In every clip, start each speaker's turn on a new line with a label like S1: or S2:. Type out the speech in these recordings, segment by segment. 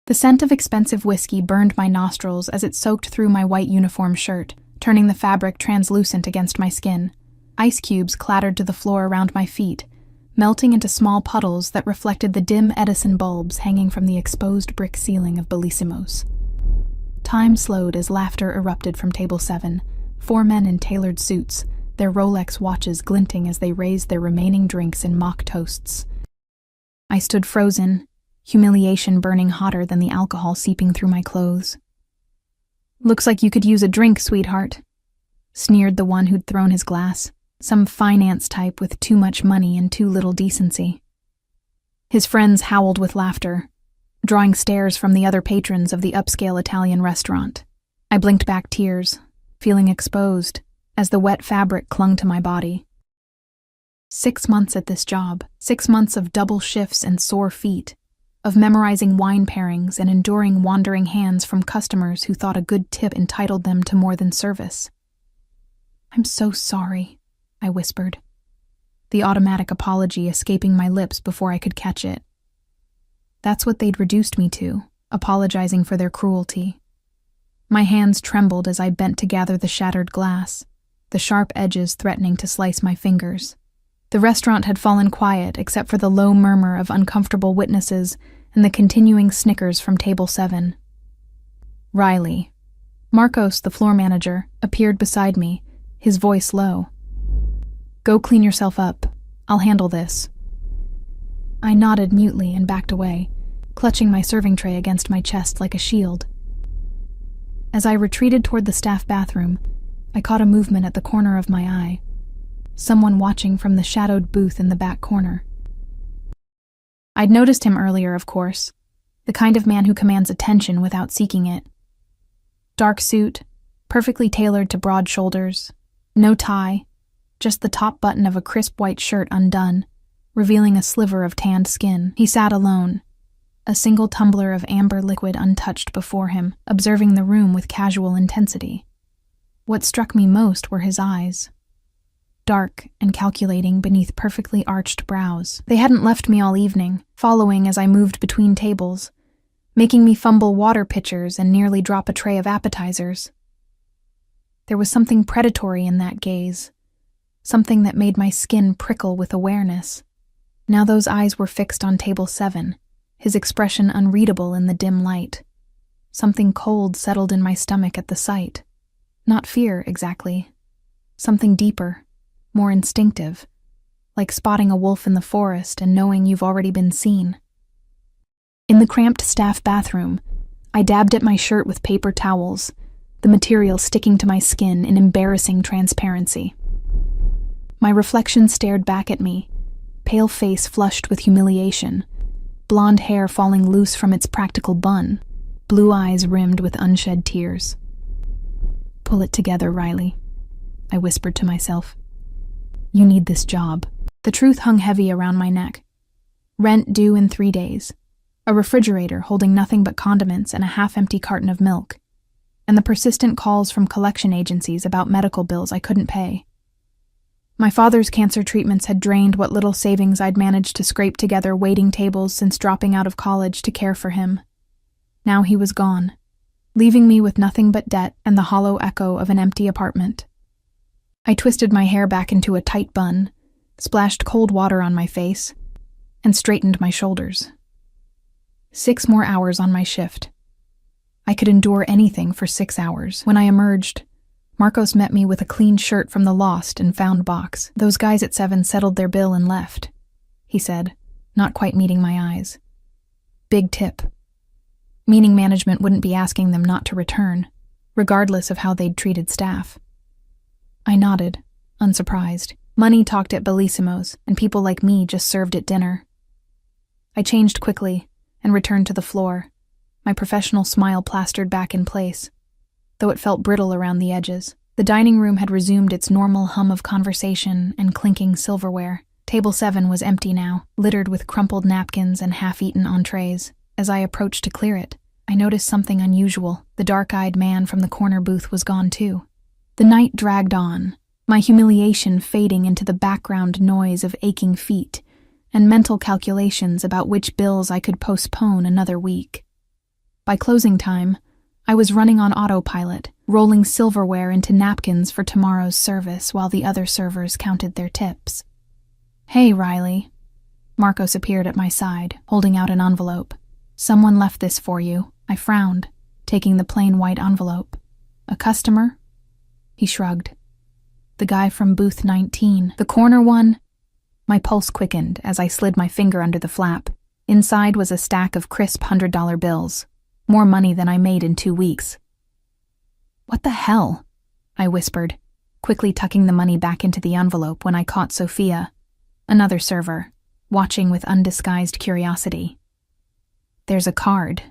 S1: The scent of expensive whiskey burned my nostrils as it soaked through my white uniform shirt, turning the fabric translucent against my skin. Ice cubes clattered to the floor around my feet, melting into small puddles that reflected the dim Edison bulbs hanging from the exposed brick ceiling of Bellisimo's. Time slowed as laughter erupted from table 7, 4 men in tailored suits, their Rolex watches glinting as they raised their remaining drinks in mock toasts. I stood frozen, humiliation burning hotter than the alcohol seeping through my clothes. "Looks like you could use a drink, sweetheart," sneered the one who'd thrown his glass, some finance type with too much money and too little decency. His friends howled with laughter, drawing stares from the other patrons of the upscale Italian restaurant. I blinked back tears, feeling exposed, as the wet fabric clung to my body. 6 months at this job, 6 months of double shifts and sore feet, of memorizing wine pairings and enduring wandering hands from customers who thought a good tip entitled them to more than service. "I'm so sorry," I whispered, the automatic apology escaping my lips before I could catch it. That's what they'd reduced me to, apologizing for their cruelty. My hands trembled as I bent to gather the shattered glass, the sharp edges threatening to slice my fingers. The restaurant had fallen quiet except for the low murmur of uncomfortable witnesses and the continuing snickers from table 7. Riley, Marcos, the floor manager, appeared beside me, his voice low. "Go clean yourself up. I'll handle this." I nodded mutely and backed away, clutching my serving tray against my chest like a shield. As I retreated toward the staff bathroom, I caught a movement at the corner of my eye. Someone watching from the shadowed booth in the back corner. I'd noticed him earlier, of course, the kind of man who commands attention without seeking it. Dark suit, perfectly tailored to broad shoulders, no tie, just the top button of a crisp white shirt undone, revealing a sliver of tanned skin. He sat alone, a single tumbler of amber liquid untouched before him, observing the room with casual intensity. What struck me most were his eyes. Dark and calculating beneath perfectly arched brows. They hadn't left me all evening, following as I moved between tables, making me fumble water pitchers and nearly drop a tray of appetizers. There was something predatory in that gaze, something that made my skin prickle with awareness. Now those eyes were fixed on table 7, his expression unreadable in the dim light. Something cold settled in my stomach at the sight. Not fear, exactly. Something deeper, more instinctive, like spotting a wolf in the forest and knowing you've already been seen. In the cramped staff bathroom, I dabbed at my shirt with paper towels, the material sticking to my skin in embarrassing transparency. My reflection stared back at me, pale face flushed with humiliation, blonde hair falling loose from its practical bun, blue eyes rimmed with unshed tears. "Pull it together, Riley," I whispered to myself. "You need this job." The truth hung heavy around my neck. Rent due in 3 days, a refrigerator holding nothing but condiments and a half-empty carton of milk, and the persistent calls from collection agencies about medical bills I couldn't pay. My father's cancer treatments had drained what little savings I'd managed to scrape together waiting tables since dropping out of college to care for him. Now he was gone, leaving me with nothing but debt and the hollow echo of an empty apartment. I twisted my hair back into a tight bun, splashed cold water on my face, and straightened my shoulders. 6 more hours on my shift. I could endure anything for 6 hours. When I emerged, Marcos met me with a clean shirt from the lost and found box. "Those guys at 7 settled their bill and left," he said, not quite meeting my eyes. "Big tip. Meaning management wouldn't be asking them not to return, regardless of how they'd treated staff." I nodded, unsurprised. Money talked at Bellisimo's, and people like me just served at dinner. I changed quickly and returned to the floor, my professional smile plastered back in place, though it felt brittle around the edges. The dining room had resumed its normal hum of conversation and clinking silverware. Table 7 was empty now, littered with crumpled napkins and half-eaten entrees. As I approached to clear it, I noticed something unusual. The dark-eyed man from the corner booth was gone too. The night dragged on, my humiliation fading into the background noise of aching feet and mental calculations about which bills I could postpone another week. By closing time, I was running on autopilot, rolling silverware into napkins for tomorrow's service while the other servers counted their tips. "Hey, Riley." Marcos appeared at my side, holding out an envelope. "Someone left this for you." I frowned, taking the plain white envelope. "A customer?" He shrugged. "The guy from booth 19. The corner one?" My pulse quickened as I slid my finger under the flap. Inside was a stack of crisp $100 bills. More money than I made in 2 weeks. "What the hell?" I whispered, quickly tucking the money back into the envelope when I caught Sophia, another server, watching with undisguised curiosity. "There's a card,"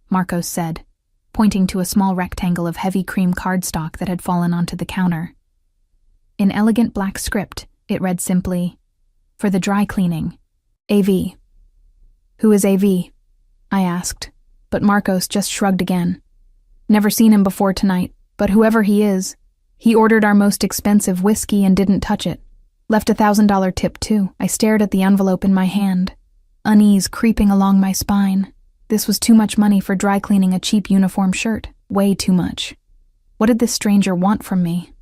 S1: Marcos said, pointing to a small rectangle of heavy cream cardstock that had fallen onto the counter. In elegant black script, it read simply, "For the dry cleaning. AV." "Who is AV?" I asked, but Marcos just shrugged again. "Never seen him before tonight, but whoever he is, he ordered our most expensive whiskey and didn't touch it. Left a $1,000 tip too." I stared at the envelope in my hand, unease creeping along my spine. This was too much money for dry cleaning a cheap uniform shirt. Way too much. What did this stranger want from me?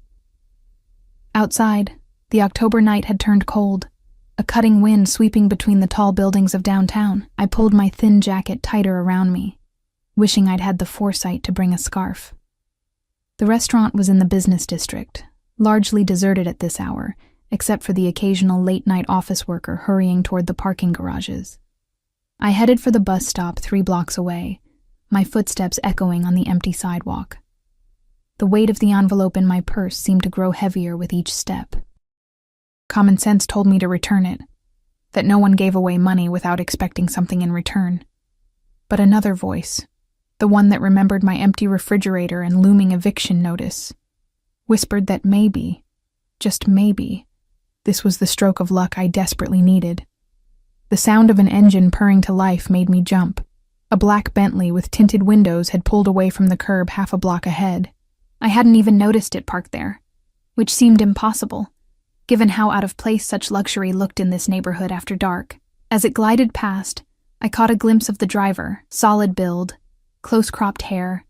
S1: Outside, the October night had turned cold, a cutting wind sweeping between the tall buildings of downtown. I pulled my thin jacket tighter around me, wishing I'd had the foresight to bring a scarf. The restaurant was in the business district, largely deserted at this hour, except for the occasional late-night office worker hurrying toward the parking garages. I headed for the bus stop 3 blocks away, my footsteps echoing on the empty sidewalk. The weight of the envelope in my purse seemed to grow heavier with each step. Common sense told me to return it, that no one gave away money without expecting something in return. But another voice, the one that remembered my empty refrigerator and looming eviction notice, whispered that maybe, just maybe, this was the stroke of luck I desperately needed. The sound of an engine purring to life made me jump. A black Bentley with tinted windows had pulled away from the curb half a block ahead. I hadn't even noticed it parked there, which seemed impossible, given how out of place such luxury looked in this neighborhood after dark. As it glided past, I caught a glimpse of the driver, solid build, close-cropped hair,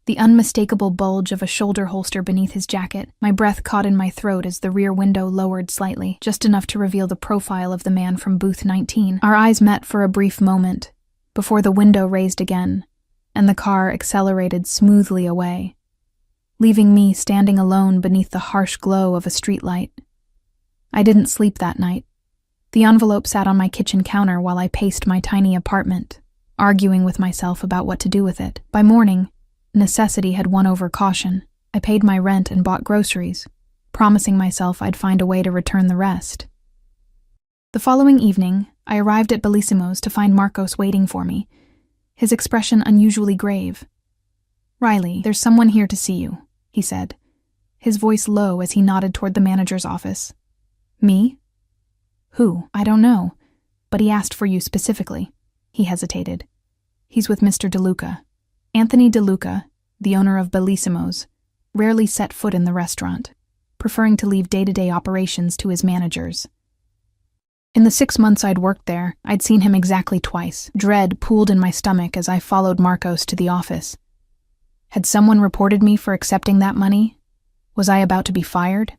S1: the unmistakable bulge of a shoulder holster beneath his jacket. My breath caught in my throat as the rear window lowered slightly, just enough to reveal the profile of the man from booth 19. Our eyes met for a brief moment, before the window raised again, and the car accelerated smoothly away, leaving me standing alone beneath the harsh glow of a streetlight. I didn't sleep that night. The envelope sat on my kitchen counter while I paced my tiny apartment, arguing with myself about what to do with it. By morning, necessity had won over caution. I paid my rent and bought groceries, promising myself I'd find a way to return the rest. The following evening, I arrived at Bellissimo's to find Marcos waiting for me, his expression unusually grave. "Riley, there's someone here to see you," he said, his voice low as he nodded toward the manager's office. "Me? Who? I don't know, but he asked for you specifically." He hesitated. "He's with Mr. DeLuca." Anthony DeLuca, the owner of Bellissimo's, rarely set foot in the restaurant, preferring to leave day-to-day operations to his managers. In the 6 months I'd worked there, I'd seen him exactly twice. Dread pooled in my stomach as I followed Marcos to the office. Had someone reported me for accepting that money? Was I about to be fired?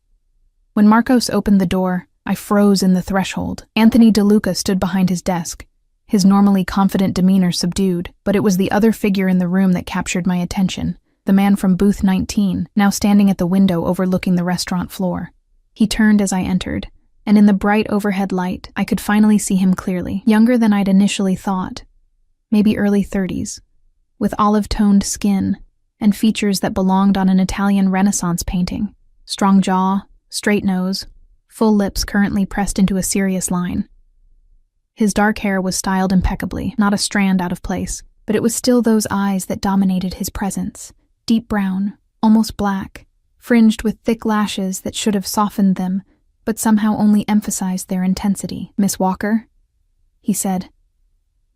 S1: When Marcos opened the door, I froze in the threshold. Anthony DeLuca stood behind his desk, his normally confident demeanor subdued, but it was the other figure in the room that captured my attention, the man from booth 19, now standing at the window overlooking the restaurant floor. He turned as I entered, and in the bright overhead light, I could finally see him clearly. Younger than I'd initially thought, maybe early 30s, with olive-toned skin and features that belonged on an Italian Renaissance painting. Strong jaw, straight nose, full lips currently pressed into a serious line. His dark hair was styled impeccably, not a strand out of place, but it was still those eyes that dominated his presence. Deep brown, almost black, fringed with thick lashes that should have softened them, but somehow only emphasized their intensity. "Miss Walker?" he said,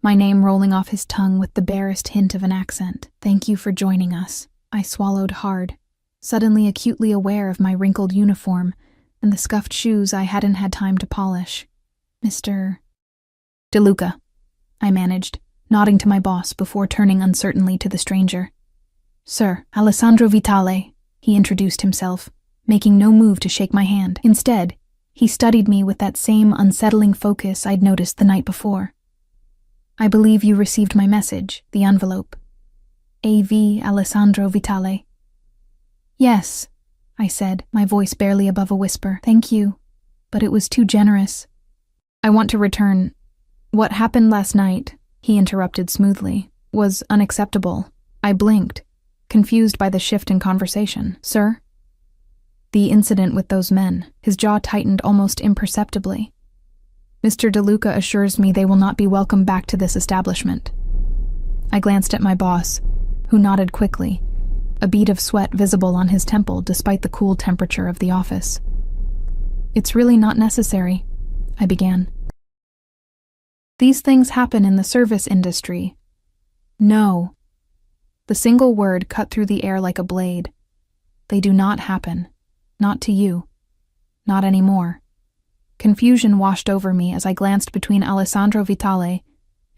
S1: my name rolling off his tongue with the barest hint of an accent. "Thank you for joining us." I swallowed hard, suddenly acutely aware of my wrinkled uniform and the scuffed shoes I hadn't had time to polish. "Mr. DeLuca," I managed, nodding to my boss before turning uncertainly to the stranger. "Sir, Alessandro Vitale," he introduced himself, making no move to shake my hand. Instead, he studied me with that same unsettling focus I'd noticed the night before. "I believe you received my message, the envelope. A.V. Alessandro Vitale." "Yes," I said, my voice barely above a whisper. "Thank you, but it was too generous." "I want to return. What happened last night," he interrupted smoothly, "was unacceptable." I blinked, confused by the shift in conversation. "Sir?" "The incident with those men." His jaw tightened almost imperceptibly. "Mr. DeLuca assures me they will not be welcome back to this establishment." I glanced at my boss, who nodded quickly, a bead of sweat visible on his temple despite the cool temperature of the office. "It's really not necessary," I began. "These things happen in the service industry." "No." The single word cut through the air like a blade. "They do not happen. Not to you. Not anymore." Confusion washed over me as I glanced between Alessandro Vitale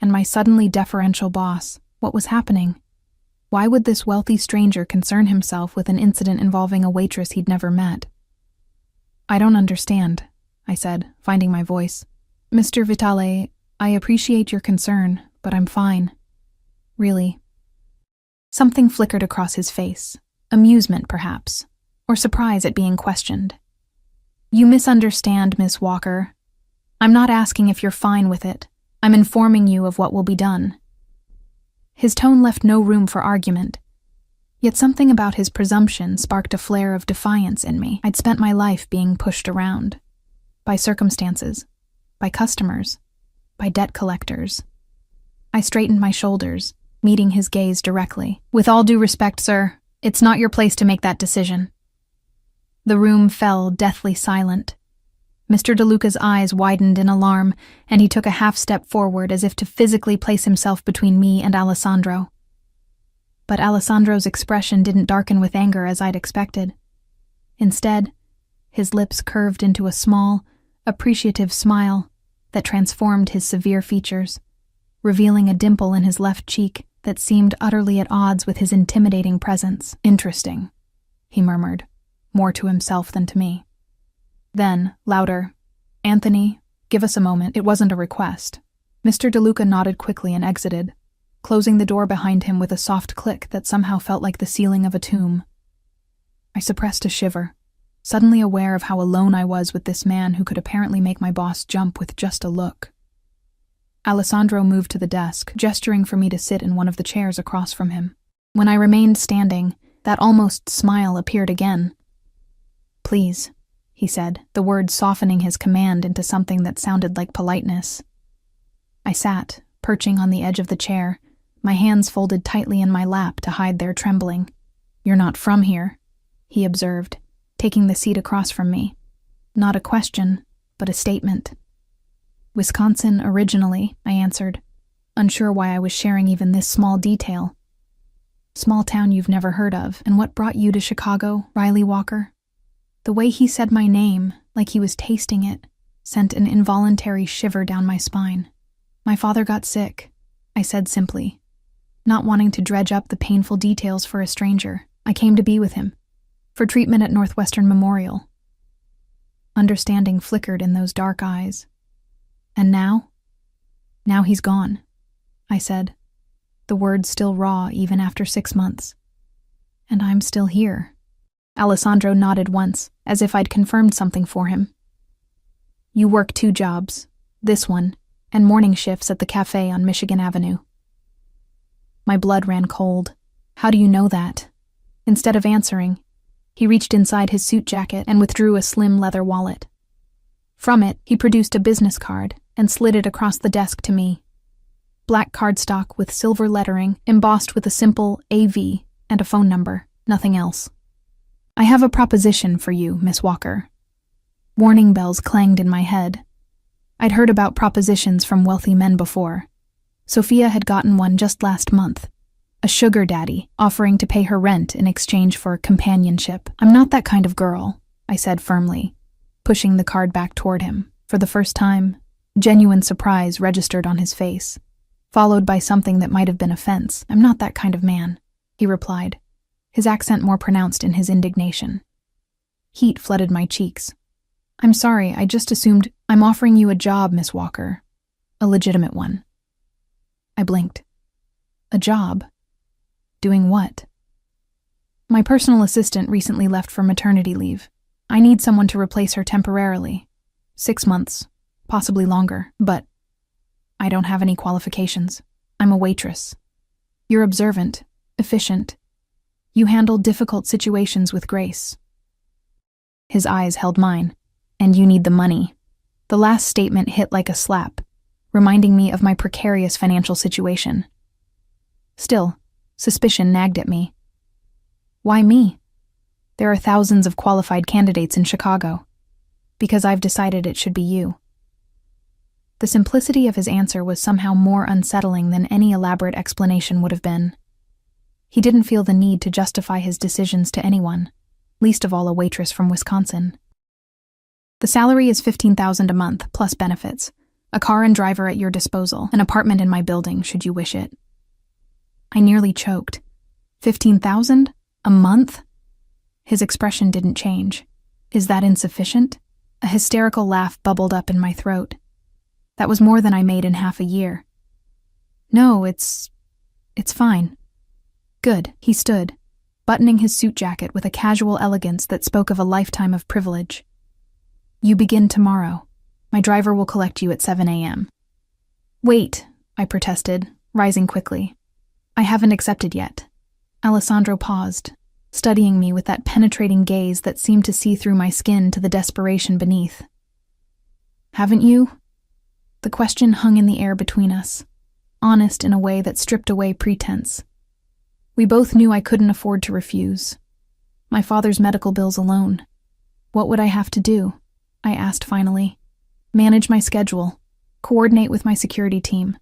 S1: and my suddenly deferential boss. What was happening? Why would this wealthy stranger concern himself with an incident involving a waitress he'd never met? "I don't understand," I said, finding my voice. "Mr. Vitale, I appreciate your concern, but I'm fine. Really." Something flickered across his face. Amusement, perhaps, or surprise at being questioned. "You misunderstand, Miss Walker. I'm not asking if you're fine with it. I'm informing you of what will be done." His tone left no room for argument, yet something about his presumption sparked a flare of defiance in me. I'd spent my life being pushed around. By circumstances, by customers, by debt collectors. I straightened my shoulders, meeting his gaze directly. "With all due respect, sir, it's not your place to make that decision." The room fell deathly silent. Mr. DeLuca's eyes widened in alarm, and he took a half-step forward as if to physically place himself between me and Alessandro. But Alessandro's expression didn't darken with anger as I'd expected. Instead, his lips curved into a small, appreciative smile that transformed his severe features, revealing a dimple in his left cheek that seemed utterly at odds with his intimidating presence. "Interesting," he murmured, more to himself than to me. Then, louder, "Anthony, give us a moment. It wasn't a request." Mr. DeLuca nodded quickly and exited, closing the door behind him with a soft click that somehow felt like the ceiling of a tomb. I suppressed a shiver, suddenly aware of how alone I was with this man who could apparently make my boss jump with just a look. Alessandro moved to the desk, gesturing for me to sit in one of the chairs across from him. When I remained standing, that almost smile appeared again. "Please," he said, the words softening his command into something that sounded like politeness. I sat, perching on the edge of the chair, my hands folded tightly in my lap to hide their trembling. "You're not from here," he observed, taking the seat across from me. Not a question, but a statement. "Wisconsin originally," I answered, unsure why I was sharing even this small detail. "Small town you've never heard of, and what brought you to Chicago, Riley Walker?" The way he said my name, like he was tasting it, sent an involuntary shiver down my spine. "My father got sick," I said simply, not wanting to dredge up the painful details for a stranger. "I came to be with him, for treatment at Northwestern Memorial." Understanding flickered in those dark eyes. "And now?" "Now he's gone," I said, the words still raw even after 6 months. "And I'm still here." Alessandro nodded once, as if I'd confirmed something for him. "You work 2 jobs, this one, and morning shifts at the cafe on Michigan Avenue." My blood ran cold. "How do you know that?" Instead of answering, he reached inside his suit jacket and withdrew a slim leather wallet. From it, he produced a business card and slid it across the desk to me. Black cardstock with silver lettering embossed with a simple AV and a phone number, nothing else. "I have a proposition for you, Miss Walker." Warning bells clanged in my head. I'd heard about propositions from wealthy men before. Sophia had gotten one just last month. A sugar daddy offering to pay her rent in exchange for companionship. "I'm not that kind of girl," I said firmly, pushing the card back toward him. For the first time, genuine surprise registered on his face. followed by something that might have been offense. "I'm not that kind of man," he replied, his accent more pronounced in his indignation. Heat flooded my cheeks. "I'm sorry, I just assumed I'm offering you a job, Miss Walker. A legitimate one." I blinked. "A job? Doing what?" "My personal assistant recently left for maternity leave. I need someone to replace her temporarily. 6 months, possibly longer, but I don't have any qualifications. I'm a waitress. You're observant, efficient. You handle difficult situations with grace." His eyes held mine. "And you need the money." The last statement hit like a slap, reminding me of my precarious financial situation. Still, suspicion nagged at me. "Why me? There are thousands of qualified candidates in Chicago. Because I've decided it should be you." The simplicity of his answer was somehow more unsettling than any elaborate explanation would have been. He didn't feel the need to justify his decisions to anyone, least of all a waitress from Wisconsin. "The salary is $15,000 a month, plus benefits. A car and driver at your disposal. An apartment in my building, should you wish it." I nearly choked. $15,000? A month? His expression didn't change. "Is that insufficient?" A hysterical laugh bubbled up in my throat. "That was more than I made in half a year." "No, it's fine." "Good." He stood, buttoning his suit jacket with a casual elegance that spoke of a lifetime of privilege. "You begin tomorrow. My driver will collect you at 7 a.m. "Wait," I protested, rising quickly. "I haven't accepted yet." Alessandro paused, studying me with that penetrating gaze that seemed to see through my skin to the desperation beneath. "Haven't you?" The question hung in the air between us, honest in a way that stripped away pretense. We both knew I couldn't afford to refuse. My father's medical bills alone. What would I have to do? I asked finally. Manage my schedule, coordinate with my security team,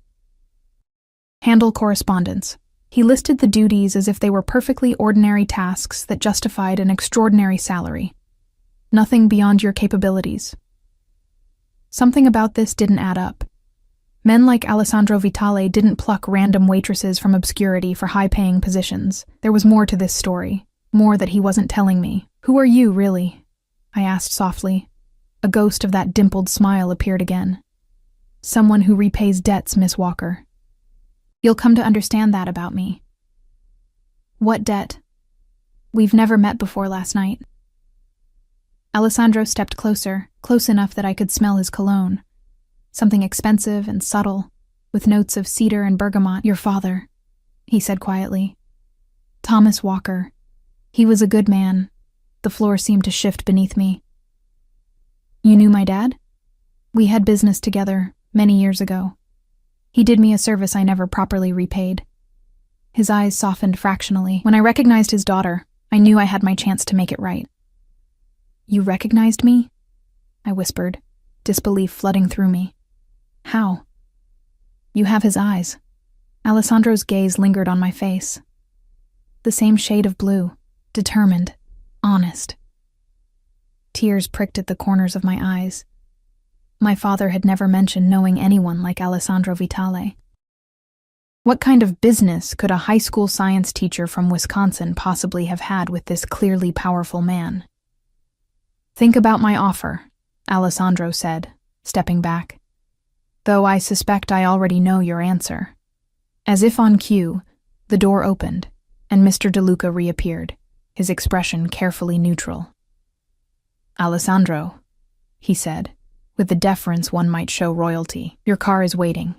S1: handle correspondence. He listed the duties as if they were perfectly ordinary tasks that justified an extraordinary salary. Nothing beyond your capabilities. Something about this didn't add up. Men like Alessandro Vitale didn't pluck random waitresses from obscurity for high-paying positions. There was more to this story, more that he wasn't telling me. "Who are you, really?" I asked softly. A ghost of that dimpled smile appeared again. "Someone who repays debts, Miss Walker. You'll come to understand that about me." "What debt?" "We've never met before last night." Alessandro stepped closer, close enough that I could smell his cologne. Something expensive and subtle, with notes of cedar and bergamot. "Your father," he said quietly. "Thomas Walker. He was a good man." The floor seemed to shift beneath me. "You knew my dad?" "We had business together many years ago. He did me a service I never properly repaid." His eyes softened fractionally. When I recognized his daughter, I knew I had my chance to make it right. "You recognized me?" I whispered, disbelief flooding through me. "How?" "You have his eyes." Alessandro's gaze lingered on my face. The same shade of blue, determined, honest. Tears pricked at the corners of my eyes. My father had never mentioned knowing anyone like Alessandro Vitale. What kind of business could a high school science teacher from Wisconsin possibly have had with this clearly powerful man? "Think about my offer," Alessandro said, stepping back. "Though I suspect I already know your answer." As if on cue, the door opened, and Mr. DeLuca reappeared, his expression carefully neutral. "Alessandro," he said, with the deference one might show royalty, "your car is waiting."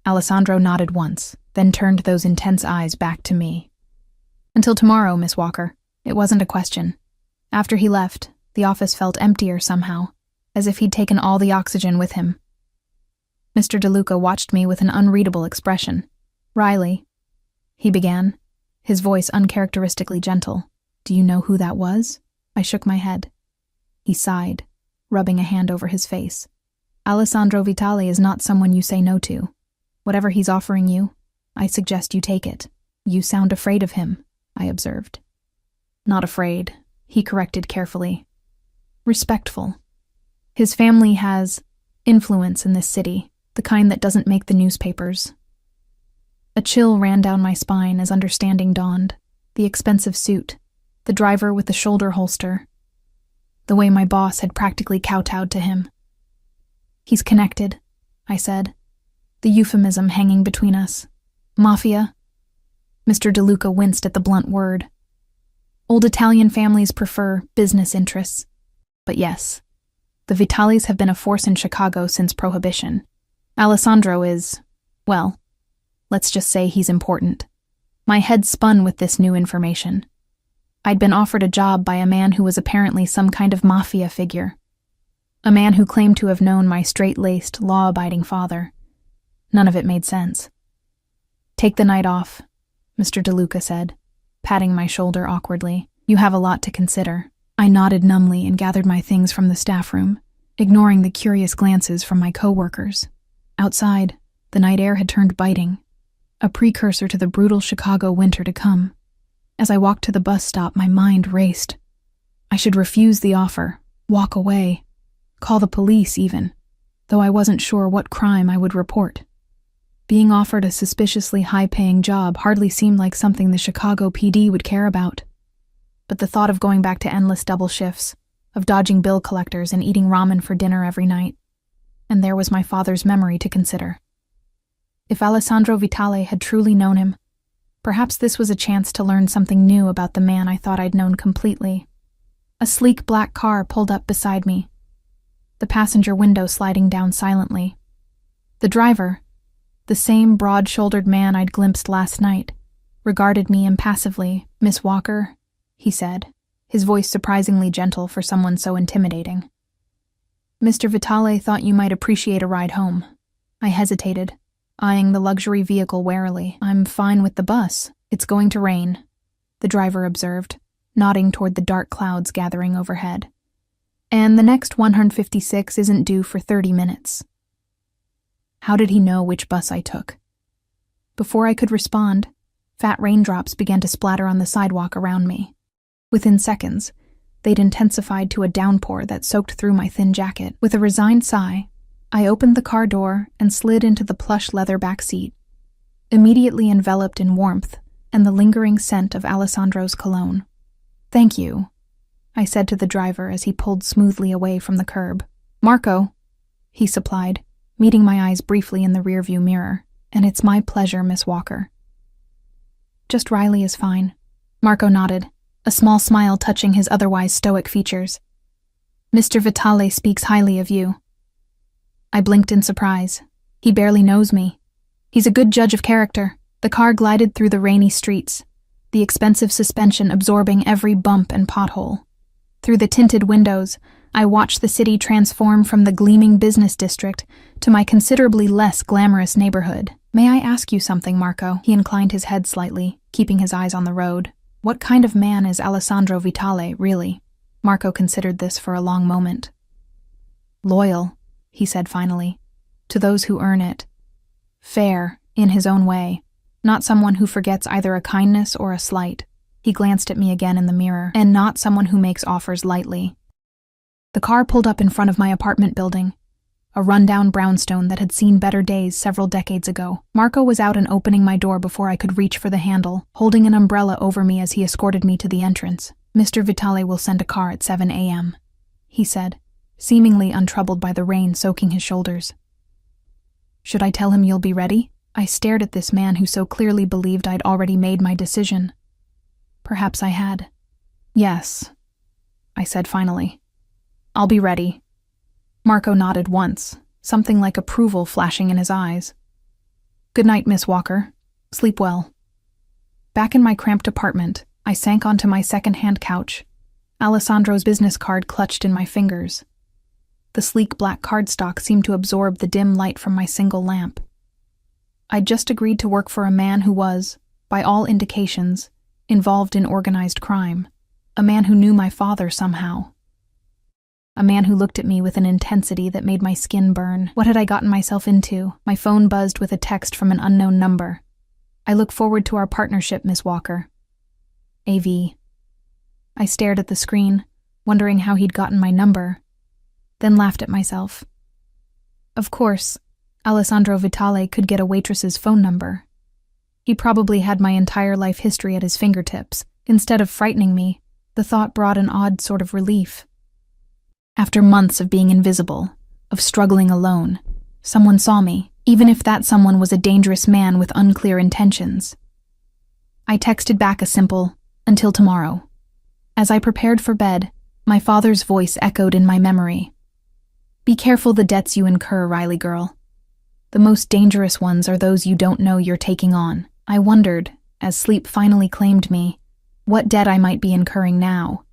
S1: Alessandro nodded once, then turned those intense eyes back to me. "Until tomorrow, Miss Walker." It wasn't a question. After he left, the office felt emptier somehow, as if he'd taken all the oxygen with him. Mr. DeLuca watched me with an unreadable expression. "Riley," he began, his voice uncharacteristically gentle. "Do you know who that was?" I shook my head. He sighed, rubbing a hand over his face. "Alessandro Vitale is not someone you say no to. Whatever he's offering you, I suggest you take it." "You sound afraid of him," I observed. "Not afraid," he corrected carefully. "Respectful. His family has influence in this city, the kind that doesn't make the newspapers. A chill ran down my spine as understanding dawned. The expensive suit, the driver with the shoulder holster, the way my boss had practically kowtowed to him. "He's connected," I said, the euphemism hanging between us. "Mafia?" Mr. DeLuca winced at the blunt word. "Old Italian families prefer business interests. But yes, the Vitalis have been a force in Chicago since Prohibition. Alessandro is, well, let's just say he's important." My head spun with this new information. I'd been offered a job by a man who was apparently some kind of mafia figure. A man who claimed to have known my straight-laced, law-abiding father. None of it made sense. "Take the night off," Mr. DeLuca said, patting my shoulder awkwardly. "You have a lot to consider." I nodded numbly and gathered my things from the staff room, ignoring the curious glances from my co-workers. Outside, the night air had turned biting, a precursor to the brutal Chicago winter to come. As I walked to the bus stop, my mind raced. I should refuse the offer, walk away, call the police even, though I wasn't sure what crime I would report. Being offered a suspiciously high-paying job hardly seemed like something the Chicago PD would care about. But the thought of going back to endless double shifts, of dodging bill collectors and eating ramen for dinner every night, and there was my father's memory to consider. If Alessandro Vitale had truly known him, perhaps this was a chance to learn something new about the man I thought I'd known completely. A sleek black car pulled up beside me, the passenger window sliding down silently. The driver, the same broad-shouldered man I'd glimpsed last night, regarded me impassively. "Miss Walker," he said, his voice surprisingly gentle for someone so intimidating. "Mr. Vitale thought you might appreciate a ride home." I hesitated, eyeing the luxury vehicle warily. "I'm fine with the bus. It's going to rain," the driver observed, nodding toward the dark clouds gathering overhead. "And the next 156 isn't due for 30 minutes. How did he know which bus I took? Before I could respond, fat raindrops began to splatter on the sidewalk around me. Within seconds, they'd intensified to a downpour that soaked through my thin jacket. With a resigned sigh, I opened the car door and slid into the plush leather back seat, immediately enveloped in warmth and the lingering scent of Alessandro's cologne. "Thank you," I said to the driver as he pulled smoothly away from the curb. "Marco," he supplied, meeting my eyes briefly in the rearview mirror. "And it's my pleasure, Miss Walker." "Just Riley is fine." Marco nodded, a small smile touching his otherwise stoic features. "Mr. Vitale speaks highly of you." I blinked in surprise. He barely knows me. He's a good judge of character. The car glided through the rainy streets, the expensive suspension absorbing every bump and pothole. Through the tinted windows, I watched the city transform from the gleaming business district to my considerably less glamorous neighborhood. "May I ask you something, Marco?" He inclined his head slightly, keeping his eyes on the road. "What kind of man is Alessandro Vitale, really?" Marco considered this for a long moment. "Loyal," he said finally, "to those who earn it. Fair, in his own way, not someone who forgets either a kindness or a slight." He glanced at me again in the mirror. "And not someone who makes offers lightly." The car pulled up in front of my apartment building, a rundown brownstone that had seen better days several decades ago. Marco was out and opening my door before I could reach for the handle, holding an umbrella over me as he escorted me to the entrance. "Mr. Vitale will send a car at 7 a.m., he said, seemingly untroubled by the rain soaking his shoulders. "Should I tell him you'll be ready?" I stared at this man who so clearly believed I'd already made my decision. Perhaps I had. "Yes," I said finally. "I'll be ready." Marco nodded once, something like approval flashing in his eyes. "Good night, Miss Walker. Sleep well." Back in my cramped apartment, I sank onto my second-hand couch, Alessandro's business card clutched in my fingers. The sleek black cardstock seemed to absorb the dim light from my single lamp. I'd just agreed to work for a man who was, by all indications, involved in organized crime, a man who knew my father somehow. A man who looked at me with an intensity that made my skin burn. What had I gotten myself into? My phone buzzed with a text from an unknown number. "I look forward to our partnership, Miss Walker. AV." I stared at the screen, wondering how he'd gotten my number, then laughed at myself. Of course, Alessandro Vitale could get a waitress's phone number. He probably had my entire life history at his fingertips. Instead of frightening me, the thought brought an odd sort of relief. After months of being invisible, of struggling alone, someone saw me, even if that someone was a dangerous man with unclear intentions. I texted back a simple, "Until tomorrow." As I prepared for bed, my father's voice echoed in my memory. "Be careful the debts you incur, Riley girl. The most dangerous ones are those you don't know you're taking on." I wondered, as sleep finally claimed me, what debt I might be incurring now,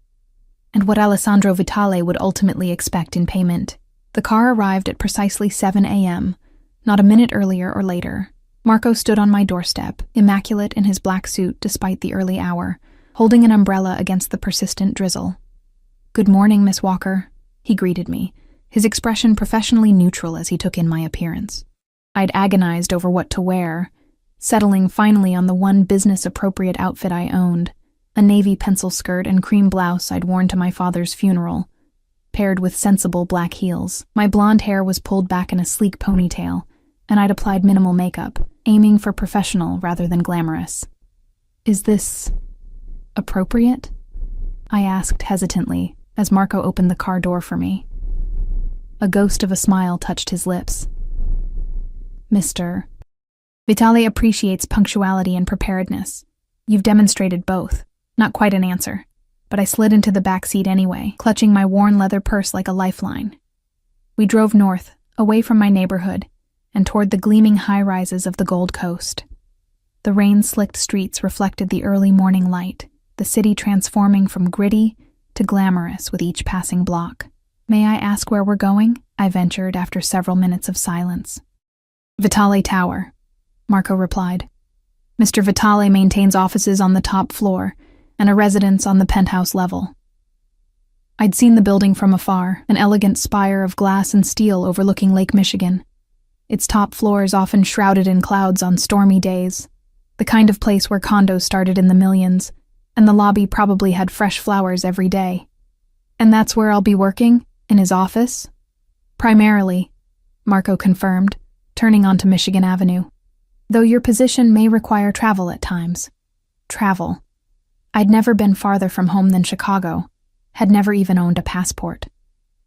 S1: and what Alessandro Vitale would ultimately expect in payment. The car arrived at precisely 7 a.m., not a minute earlier or later. Marco stood on my doorstep, immaculate in his black suit despite the early hour, holding an umbrella against the persistent drizzle. "Good morning, Miss Walker," he greeted me, his expression professionally neutral as he took in my appearance. I'd agonized over what to wear, settling finally on the one business-appropriate outfit I owned, a navy pencil skirt and cream blouse I'd worn to my father's funeral, paired with sensible black heels. My blonde hair was pulled back in a sleek ponytail, and I'd applied minimal makeup, aiming for professional rather than glamorous. "Is this appropriate?" I asked hesitantly as Marco opened the car door for me. A ghost of a smile touched his lips. "Mr. Vitale appreciates punctuality and preparedness. You've demonstrated both." Not quite an answer, but I slid into the back seat anyway, clutching my worn leather purse like a lifeline. We drove north, away from my neighborhood, and toward the gleaming high-rises of the Gold Coast. The rain-slicked streets reflected the early morning light, the city transforming from gritty to glamorous with each passing block. "May I ask where we're going?" I ventured after several minutes of silence. "Vitale Tower," Marco replied. "Mr. Vitale maintains offices on the top floor and a residence on the penthouse level." I'd seen the building from afar, an elegant spire of glass and steel overlooking Lake Michigan. Its top floors often shrouded in clouds on stormy days, the kind of place where condos started in the millions, and the lobby probably had fresh flowers every day. "And that's where I'll be working? In his office?" "Primarily," Marco confirmed, turning onto Michigan Avenue. "Though your position may require travel at times." Travel. I'd never been farther from home than Chicago, had never even owned a passport.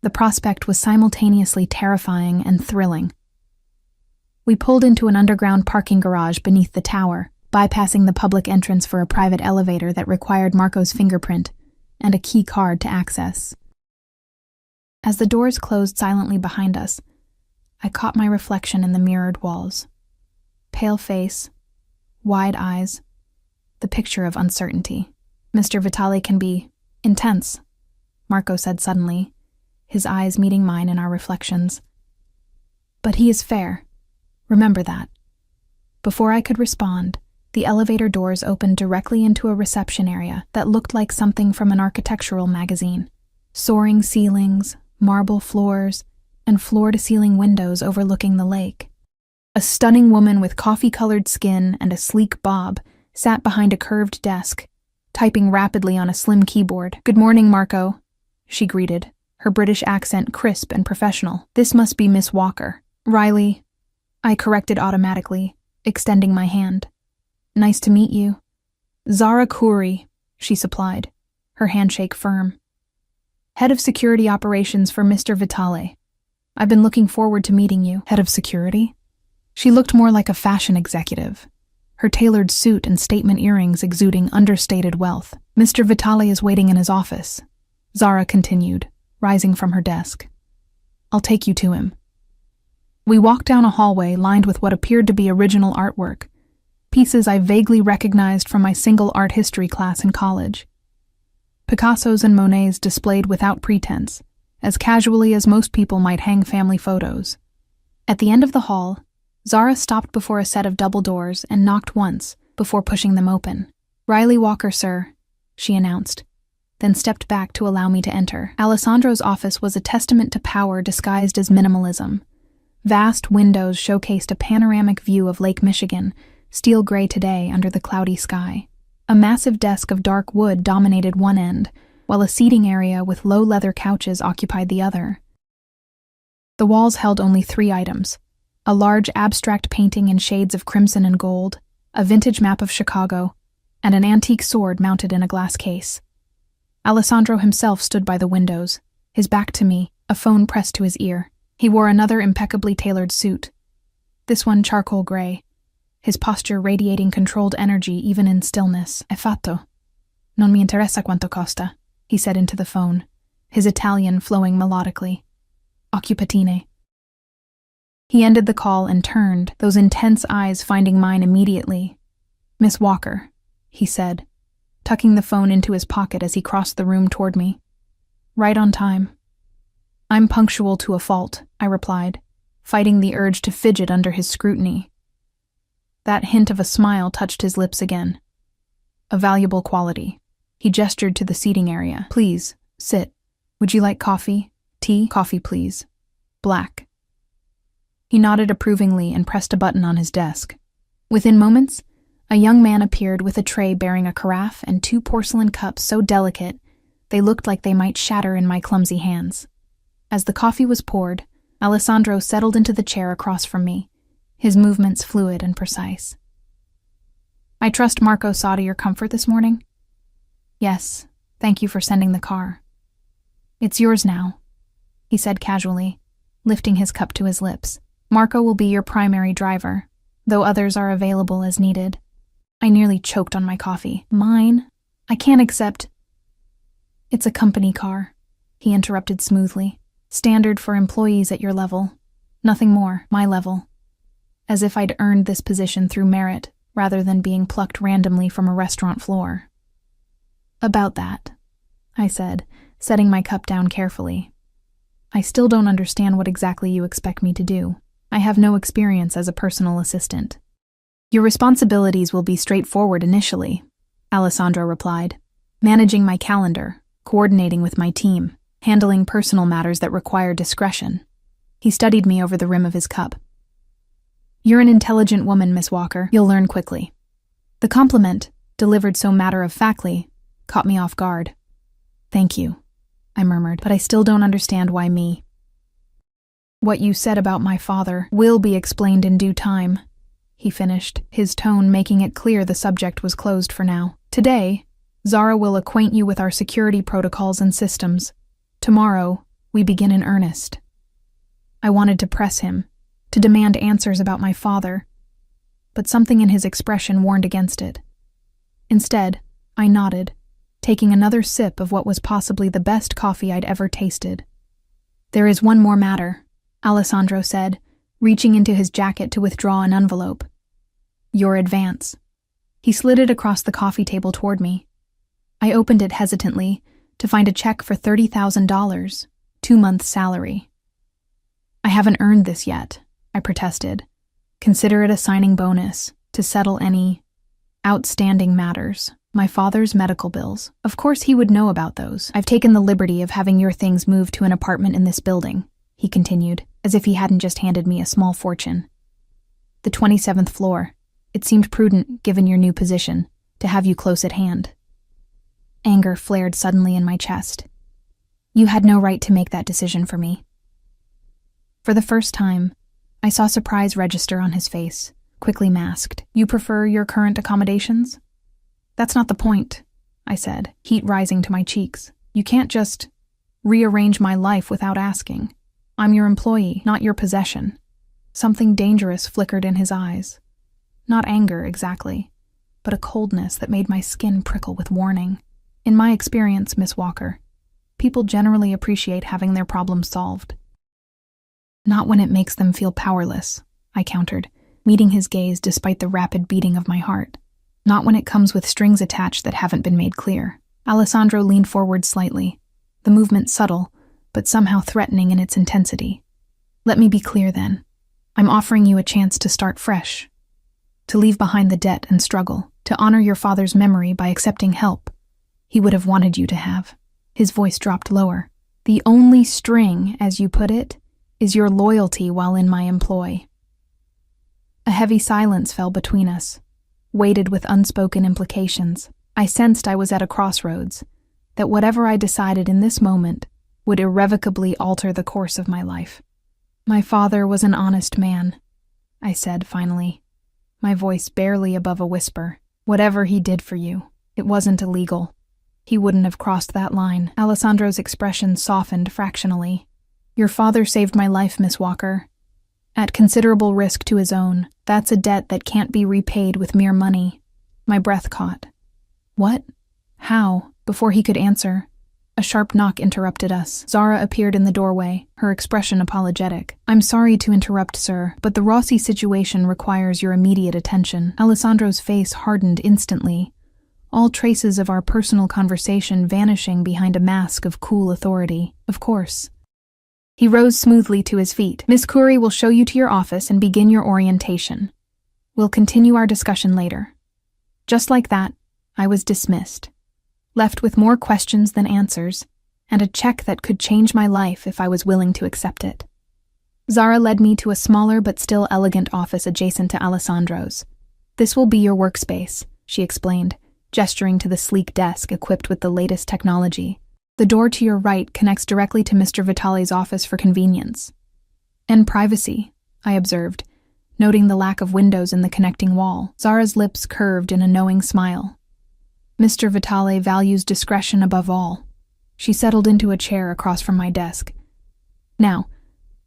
S1: The prospect was simultaneously terrifying and thrilling. We pulled into an underground parking garage beneath the tower, bypassing the public entrance for a private elevator that required Marco's fingerprint and a key card to access. As the doors closed silently behind us, I caught my reflection in the mirrored walls. Pale face, wide eyes, the picture of uncertainty. "Mr. Vitale can be intense," Marco said suddenly, his eyes meeting mine in our reflections. "But he is fair. Remember that." Before I could respond, the elevator doors opened directly into a reception area that looked like something from an architectural magazine. Soaring ceilings, marble floors, and floor-to-ceiling windows overlooking the lake. A stunning woman with coffee-colored skin and a sleek bob sat behind a curved desk, typing rapidly on a slim keyboard. "Good morning, Marco," she greeted, her British accent crisp and professional. "This must be Miss Walker." "Riley," I corrected automatically, extending my hand. "Nice to meet you." "Zara Khoury," she supplied, her handshake firm. "Head of Security Operations for Mr. Vitale. I've been looking forward to meeting you." "Head of Security?" She looked more like a fashion executive, her tailored suit and statement earrings exuding understated wealth. "Mr. Vitale is waiting in his office," Zara continued, rising from her desk. "I'll take you to him." We walked down a hallway lined with what appeared to be original artwork, pieces I vaguely recognized from my single art history class in college. Picassos and Monets displayed without pretense, as casually as most people might hang family photos. At the end of the hall, Zara stopped before a set of double doors and knocked once before pushing them open. "Riley Walker, sir," she announced, then stepped back to allow me to enter. Alessandro's office was a testament to power disguised as minimalism. Vast windows showcased a panoramic view of Lake Michigan, steel gray today under the cloudy sky. A massive desk of dark wood dominated one end, while a seating area with low leather couches occupied the other. The walls held only 3 items: a large abstract painting in shades of crimson and gold, a vintage map of Chicago, and an antique sword mounted in a glass case. Alessandro himself stood by the windows, his back to me, a phone pressed to his ear. He wore another impeccably tailored suit, this one charcoal gray, his posture radiating controlled energy even in stillness. "È fatto. Non mi interessa quanto costa," he said into the phone, his Italian flowing melodically. "Occupatine." He ended the call and turned, those intense eyes finding mine immediately. "Miss Walker," he said, tucking the phone into his pocket as he crossed the room toward me. "Right on time." "I'm punctual to a fault," I replied, fighting the urge to fidget under his scrutiny. That hint of a smile touched his lips again. "A valuable quality." He gestured to the seating area. "Please, sit. Would you like coffee? Tea? Coffee, please. Black." He nodded approvingly and pressed a button on his desk. Within moments, a young man appeared with a tray bearing a carafe and 2 porcelain cups so delicate they looked like they might shatter in my clumsy hands. As the coffee was poured, Alessandro settled into the chair across from me, his movements fluid and precise. "I trust Marco saw to your comfort this morning?" "Yes, thank you for sending the car." "It's yours now," he said casually, lifting his cup to his lips. "Marco will be your primary driver, though others are available as needed." I nearly choked on my coffee. "Mine? I can't accept—" "It's a company car," he interrupted smoothly. "Standard for employees at your level. Nothing more, my level. As if I'd earned this position through merit, rather than being plucked randomly from a restaurant floor." "About that," I said, setting my cup down carefully. "I still don't understand what exactly you expect me to do. I have no experience as a personal assistant." "Your responsibilities will be straightforward initially," Alessandro replied. "Managing my calendar, coordinating with my team, handling personal matters that require discretion." He studied me over the rim of his cup. "You're an intelligent woman, Miss Walker. You'll learn quickly." The compliment, delivered so matter-of-factly, caught me off guard. "Thank you," I murmured, "but I still don't understand why me." "What you said about my father will be explained in due time," he finished, his tone making it clear the subject was closed for now. "Today, Zara will acquaint you with our security protocols and systems. Tomorrow, we begin in earnest." I wanted to press him, to demand answers about my father, but something in his expression warned against it. Instead, I nodded, taking another sip of what was possibly the best coffee I'd ever tasted. "There is one more matter," Alessandro said, reaching into his jacket to withdraw an envelope. "Your advance." He slid it across the coffee table toward me. I opened it hesitantly to find a check for $30,000, 2 months' salary. "I haven't earned this yet," I protested. "Consider it a signing bonus to settle any outstanding matters. My father's medical bills. Of course he would know about those. I've taken the liberty of having your things moved to an apartment in this building," he continued, as if he hadn't just handed me a small fortune. "The 27th floor. It seemed prudent, given your new position, to have you close at hand." Anger flared suddenly in my chest. "You had no right to make that decision for me." For the first time, I saw surprise register on his face, quickly masked. "You prefer your current accommodations?" "That's not the point," I said, heat rising to my cheeks. "You can't just rearrange my life without asking. I'm your employee, not your possession." Something dangerous flickered in his eyes. Not anger, exactly, but a coldness that made my skin prickle with warning. "In my experience, Miss Walker, people generally appreciate having their problems solved." "Not when it makes them feel powerless," I countered, meeting his gaze despite the rapid beating of my heart. "Not when it comes with strings attached that haven't been made clear." Alessandro leaned forward slightly, the movement subtle, but somehow threatening in its intensity. "Let me be clear then. I'm offering you a chance to start fresh, to leave behind the debt and struggle, to honor your father's memory by accepting help he would have wanted you to have." His voice dropped lower. "The only string, as you put it, is your loyalty while in my employ." A heavy silence fell between us, weighted with unspoken implications. I sensed I was at a crossroads, that whatever I decided in this moment would irrevocably alter the course of my life. "My father was an honest man," I said finally. my voice barely above a whisper. Whatever he did for you, it wasn't illegal. He wouldn't have crossed that line. Alessandro's expression softened fractionally. Your father saved my life, Miss Walker. At considerable risk to his own. That's a debt that can't be repaid with mere money. My breath caught. What? How? Before he could answer, a sharp knock interrupted us. Zara appeared in the doorway, her expression apologetic. I'm sorry to interrupt, sir, but the Rossi situation requires your immediate attention. Alessandro's face hardened instantly, all traces of our personal conversation vanishing behind a mask of cool authority. Of course. He rose smoothly to his feet. Miss Curry will show you to your office and begin your orientation. We'll continue our discussion later. Just like that, I was dismissed, left with more questions than answers, and a check that could change my life if I was willing to accept it. Zara led me to a smaller but still elegant office adjacent to Alessandro's. This will be your workspace, she explained, gesturing to the sleek desk equipped with the latest technology. The door to your right connects directly to Mr. Vitale's office for convenience. And privacy, I observed, noting the lack of windows in the connecting wall. Zara's lips curved in a knowing smile. Mr. Vitale values discretion above all. She settled into a chair across from my desk. Now,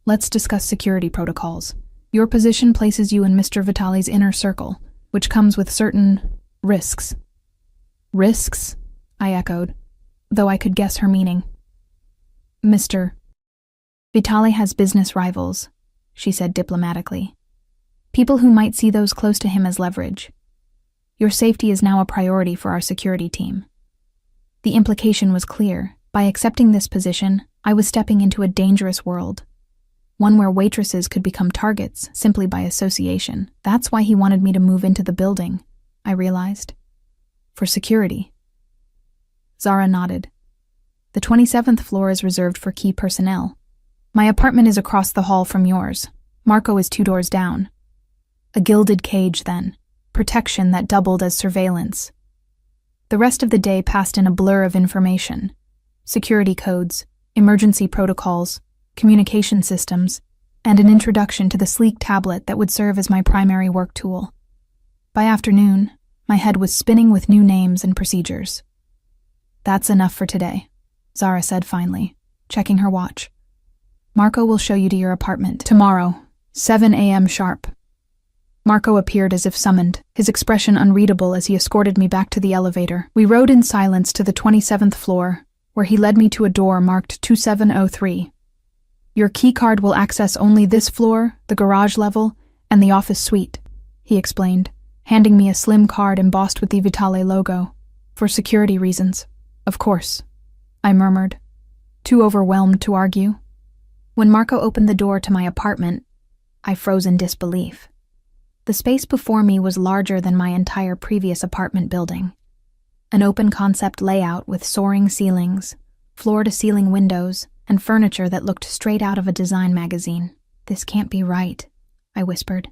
S1: let's discuss security protocols. Your position places you in Mr. Vitale's inner circle, which comes with certain risks. Risks? I echoed, though I could guess her meaning. Mr. Vitale has business rivals, she said diplomatically. People who might see those close to him as leverage. Your safety is now a priority for our security team. The implication was clear. By accepting this position, I was stepping into a dangerous world. One where waitresses could become targets simply by association. That's why he wanted me to move into the building, I realized. For security. Zara nodded. The 27th floor is reserved for key personnel. My apartment is across the hall from yours. Marco is 2 doors down. A gilded cage, then. Protection that doubled as surveillance. The rest of the day passed in a blur of information. Security codes, emergency protocols, communication systems, and an introduction to the sleek tablet that would serve as my primary work tool. By afternoon, my head was spinning with new names and procedures. That's enough for today, Zara said finally, checking her watch. Marco will show you to your apartment tomorrow, 7 a.m. sharp. Marco appeared as if summoned, his expression unreadable as he escorted me back to the elevator. We rode in silence to the 27th floor, where he led me to a door marked 2703. Your keycard will access only this floor, the garage level, and the office suite, he explained, handing me a slim card embossed with the Vitale logo. For security reasons, of course, I murmured, too overwhelmed to argue. When Marco opened the door to my apartment, I froze in disbelief. The space before me was larger than my entire previous apartment building. An open-concept layout with soaring ceilings, floor-to-ceiling windows, and furniture that looked straight out of a design magazine. This can't be right, I whispered.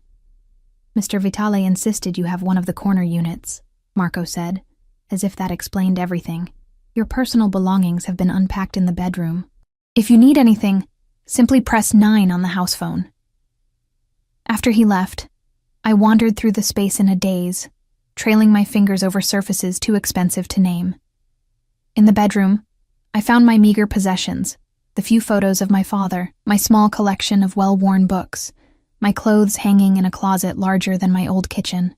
S1: Mr. Vitale insisted you have one of the corner units, Marco said, as if that explained everything. Your personal belongings have been unpacked in the bedroom. If you need anything, simply press 9 on the house phone. After he left, I wandered through the space in a daze, trailing my fingers over surfaces too expensive to name. In the bedroom, I found my meager possessions, the few photos of my father, my small collection of well-worn books, my clothes hanging in a closet larger than my old kitchen.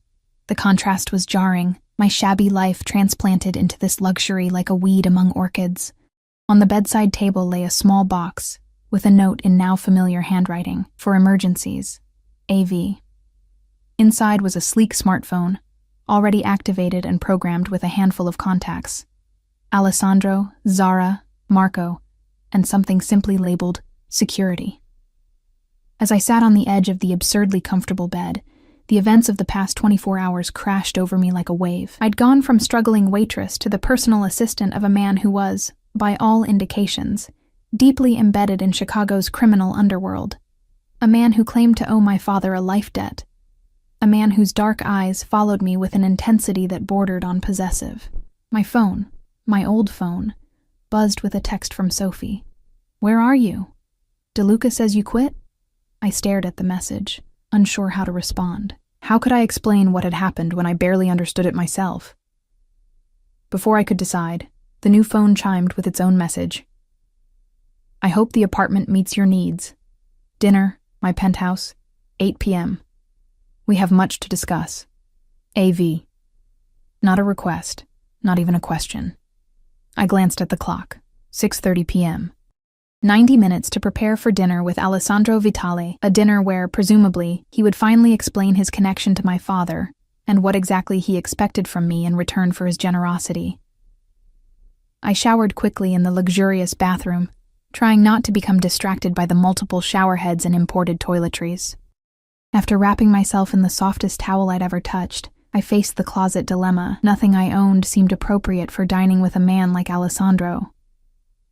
S1: The contrast was jarring, my shabby life transplanted into this luxury like a weed among orchids. On the bedside table lay a small box, with a note in now familiar handwriting, for emergencies, AV. Inside was a sleek smartphone, already activated and programmed with a handful of contacts. Alessandro, Zara, Marco, and something simply labeled security. As I sat on the edge of the absurdly comfortable bed, the events of the past 24 hours crashed over me like a wave. I'd gone from struggling waitress to the personal assistant of a man who was, by all indications, deeply embedded in Chicago's criminal underworld. A man who claimed to owe my father a life debt. A man whose dark eyes followed me with an intensity that bordered on possessive. My phone, my old phone, buzzed with a text from Sophie. Where are you? DeLuca says you quit? I stared at the message, unsure how to respond. How could I explain what had happened when I barely understood it myself? Before I could decide, the new phone chimed with its own message. I hope the apartment meets your needs. Dinner, my penthouse, 8 p.m. We have much to discuss. AV. Not a request, not even a question. I glanced at the clock. 6:30 p.m. 90 minutes to prepare for dinner with Alessandro Vitale, a dinner where, presumably, he would finally explain his connection to my father and what exactly he expected from me in return for his generosity. I showered quickly in the luxurious bathroom, trying not to become distracted by the multiple shower heads and imported toiletries. After wrapping myself in the softest towel I'd ever touched, I faced the closet dilemma. Nothing I owned seemed appropriate for dining with a man like Alessandro.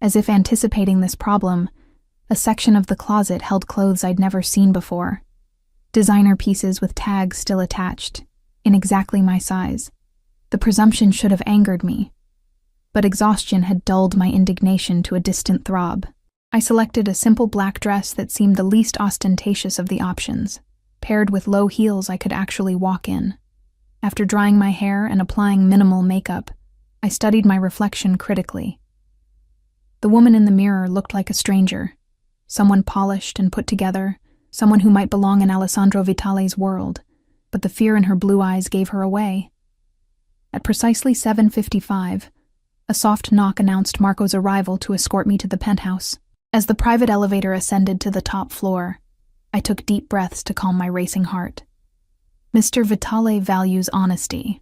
S1: As if anticipating this problem, a section of the closet held clothes I'd never seen before. Designer pieces with tags still attached, in exactly my size. The presumption should have angered me, but exhaustion had dulled my indignation to a distant throb. I selected a simple black dress that seemed the least ostentatious of the options, paired with low heels I could actually walk in. After drying my hair and applying minimal makeup, I studied my reflection critically. The woman in the mirror looked like a stranger, someone polished and put together, someone who might belong in Alessandro Vitale's world, but the fear in her blue eyes gave her away. At precisely 7:55, a soft knock announced Marco's arrival to escort me to the penthouse. As the private elevator ascended to the top floor, I took deep breaths to calm my racing heart. Mr. Vitale values honesty,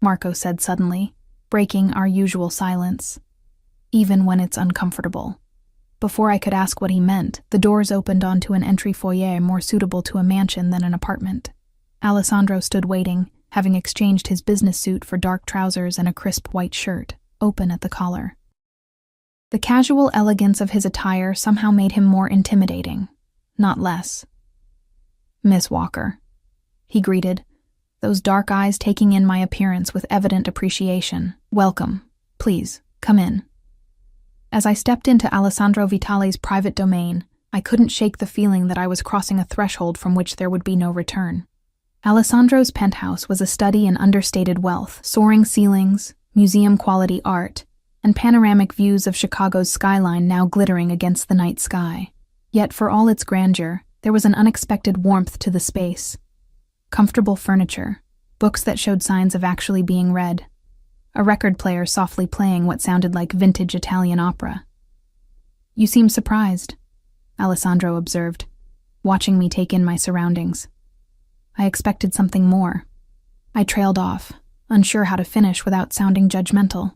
S1: Marco said suddenly, breaking our usual silence, even when it's uncomfortable. Before I could ask what he meant, the doors opened onto an entry foyer more suitable to a mansion than an apartment. Alessandro stood waiting, having exchanged his business suit for dark trousers and a crisp white shirt, open at the collar. The casual elegance of his attire somehow made him more intimidating, not less. Miss Walker, he greeted, those dark eyes taking in my appearance with evident appreciation. Welcome. Please, come in. As I stepped into Alessandro Vitale's private domain, I couldn't shake the feeling that I was crossing a threshold from which there would be no return. Alessandro's penthouse was a study in understated wealth, soaring ceilings, museum-quality art, and panoramic views of Chicago's skyline now glittering against the night sky. Yet for all its grandeur, there was an unexpected warmth to the space. Comfortable furniture, books that showed signs of actually being read, a record player softly playing what sounded like vintage Italian opera. You seem surprised, Alessandro observed, watching me take in my surroundings. I expected something more. I trailed off, unsure how to finish without sounding judgmental.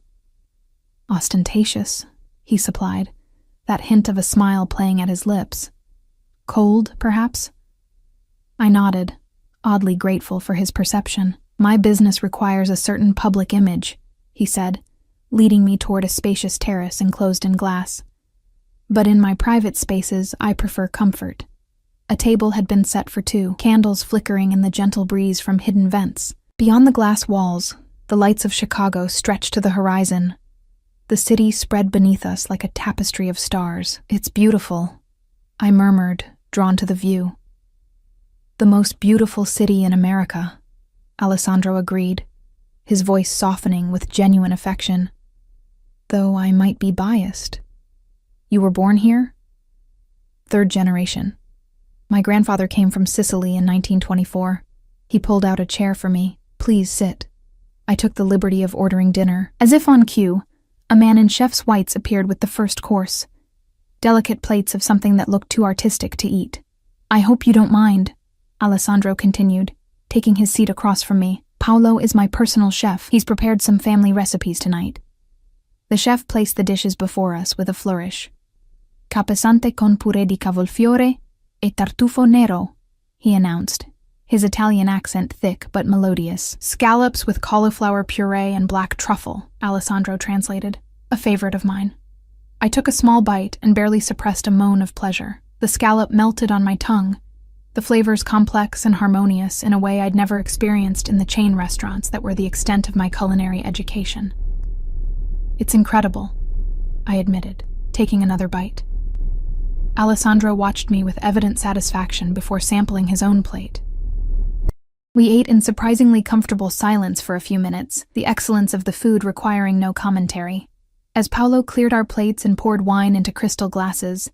S1: Ostentatious, he supplied, that hint of a smile playing at his lips. Cold, perhaps? I nodded, oddly grateful for his perception. My business requires a certain public image, he said, leading me toward a spacious terrace enclosed in glass. But in my private spaces, I prefer comfort. A table had been set for two, candles flickering in the gentle breeze from hidden vents. Beyond the glass walls, the lights of Chicago stretched to the horizon. The city spread beneath us like a tapestry of stars. It's beautiful, I murmured, drawn to the view. The most beautiful city in America, Alessandro agreed, his voice softening with genuine affection. Though I might be biased. You were born here? Third generation. My grandfather came from Sicily in 1924. He pulled out a chair for me. Please sit. I took the liberty of ordering dinner. As if on cue, a man in chef's whites appeared with the first course. Delicate plates of something that looked too artistic to eat. I hope you don't mind, Alessandro continued, taking his seat across from me. Paolo is my personal chef. He's prepared some family recipes tonight. The chef placed the dishes before us with a flourish. Capesante con purè di cavolfiore e tartufo nero, he announced, his Italian accent thick but melodious. Scallops with cauliflower puree and black truffle, Alessandro translated, a favorite of mine. I took a small bite and barely suppressed a moan of pleasure. The scallop melted on my tongue, the flavors complex and harmonious in a way I'd never experienced in the chain restaurants that were the extent of my culinary education. It's incredible, I admitted, taking another bite. Alessandro watched me with evident satisfaction before sampling his own plate. We ate in surprisingly comfortable silence for a few minutes, the excellence of the food requiring no commentary. As Paolo cleared our plates and poured wine into crystal glasses,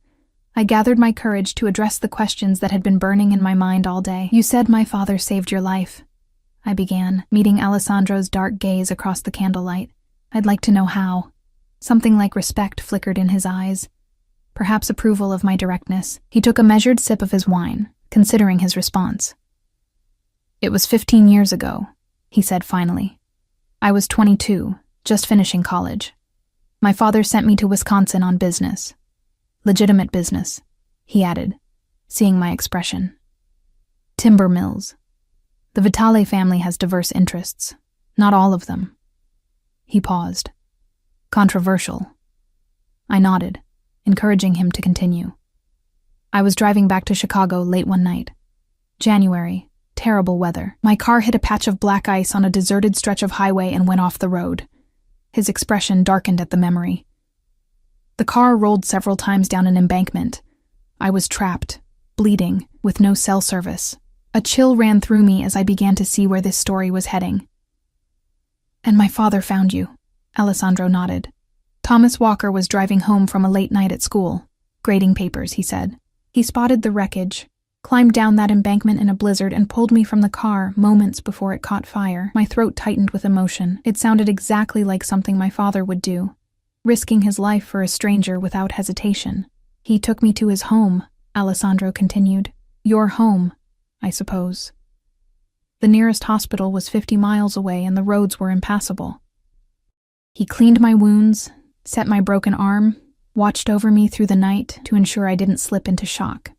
S1: I gathered my courage to address the questions that had been burning in my mind all day. "You said my father saved your life," I began, meeting Alessandro's dark gaze across the candlelight. "I'd like to know how." Something like respect flickered in his eyes, perhaps approval of my directness. He took a measured sip of his wine, considering his response. "It was 15 years ago," he said finally. "I was 22, just finishing college. My father sent me to Wisconsin on business. Legitimate business," he added, seeing my expression. "Timber mills. The Vitale family has diverse interests. Not all of them." He paused. "Controversial." I nodded, encouraging him to continue. "I was driving back to Chicago late one night. January, terrible weather. My car hit a patch of black ice on a deserted stretch of highway and went off the road." His expression darkened at the memory. "The car rolled several times down an embankment. I was trapped, bleeding, with no cell service. A chill ran through me as I began to see where this story was heading." "And my father found you," Alessandro nodded. "Thomas Walker was driving home from a late night at school. Grading papers," he said. "He spotted the wreckage, climbed down that embankment in a blizzard, and pulled me from the car moments before it caught fire." My throat tightened with emotion. It sounded exactly like something my father would do, risking his life for a stranger without hesitation. "He took me to his home," Alessandro continued. "Your home, I suppose. The nearest hospital was 50 miles away and the roads were impassable. He cleaned my wounds, set my broken arm, watched over me through the night to ensure I didn't slip into shock.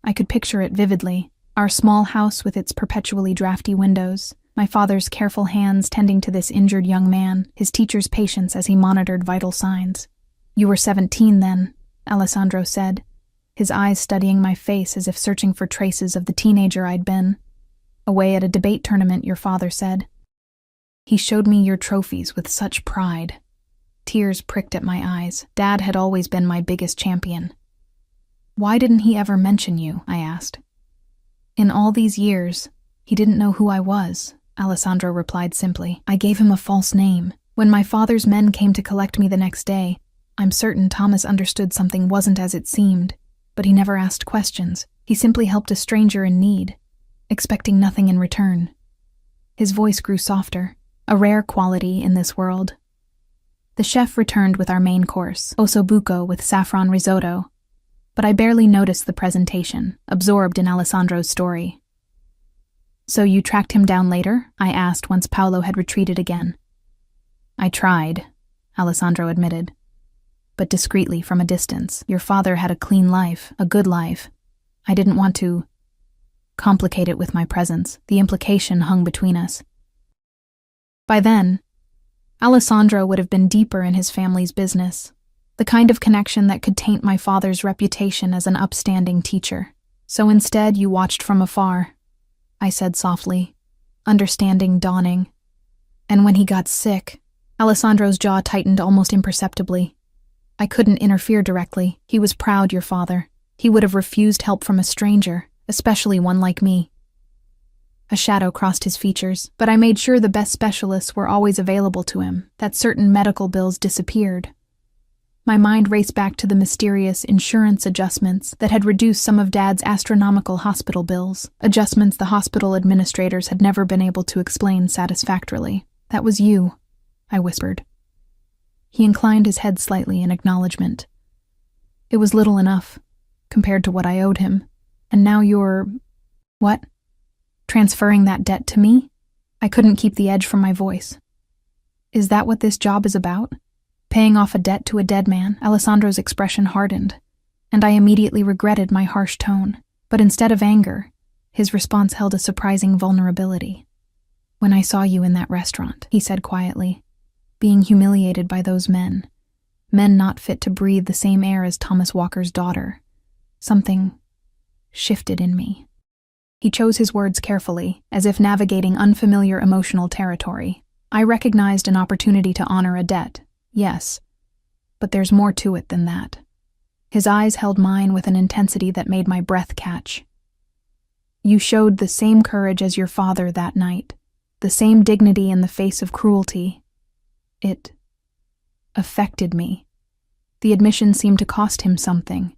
S1: I could picture it vividly, our small house with its perpetually drafty windows, my father's careful hands tending to this injured young man, his teacher's patience as he monitored vital signs. "You were 17 then," Alessandro said, his eyes studying my face as if searching for traces of the teenager I'd been. "Away at a debate tournament, your father said. He showed me your trophies with such pride." Tears pricked at my eyes. Dad had always been my biggest champion. "Why didn't he ever mention you?" I asked. "In all these years, he didn't know who I was," Alessandro replied simply. "I gave him a false name. When my father's men came to collect me the next day, I'm certain Thomas understood something wasn't as it seemed, but he never asked questions. He simply helped a stranger in need, expecting nothing in return." His voice grew softer, a rare quality in this world. The chef returned with our main course, ossobuco with saffron risotto, but I barely noticed the presentation, absorbed in Alessandro's story. "So you tracked him down later?" I asked once Paolo had retreated again. "I tried," Alessandro admitted, "but discreetly from a distance. Your father had a clean life, a good life. I didn't want to complicate it with my presence. The implication hung between us." By then, Alessandro would have been deeper in his family's business, the kind of connection that could taint my father's reputation as an upstanding teacher. "So instead you watched from afar," I said softly, understanding dawning. "And when he got sick," Alessandro's jaw tightened almost imperceptibly. "I couldn't interfere directly. He was proud, your father. He would have refused help from a stranger, especially one like me." A shadow crossed his features, but I made sure the best specialists were always available to him, that certain medical bills disappeared. My mind raced back to the mysterious insurance adjustments that had reduced some of Dad's astronomical hospital bills, adjustments the hospital administrators had never been able to explain satisfactorily. "That was you," I whispered. He inclined his head slightly in acknowledgement. "It was little enough, compared to what I owed him, and now you're... what? Transferring that debt to me?" I couldn't keep the edge from my voice. "Is that what this job is about? Paying off a debt to a dead man?" Alessandro's expression hardened, and I immediately regretted my harsh tone. But instead of anger, his response held a surprising vulnerability. "When I saw you in that restaurant," he said quietly, "being humiliated by those men not fit to breathe the same air as Thomas Walker's daughter, something shifted in me." He chose his words carefully, as if navigating unfamiliar emotional territory. "I recognized an opportunity to honor a debt, yes, but there's more to it than that." His eyes held mine with an intensity that made my breath catch. You showed the same courage as your father that night, the same dignity in the face of cruelty. It affected me. The admission seemed to cost him something.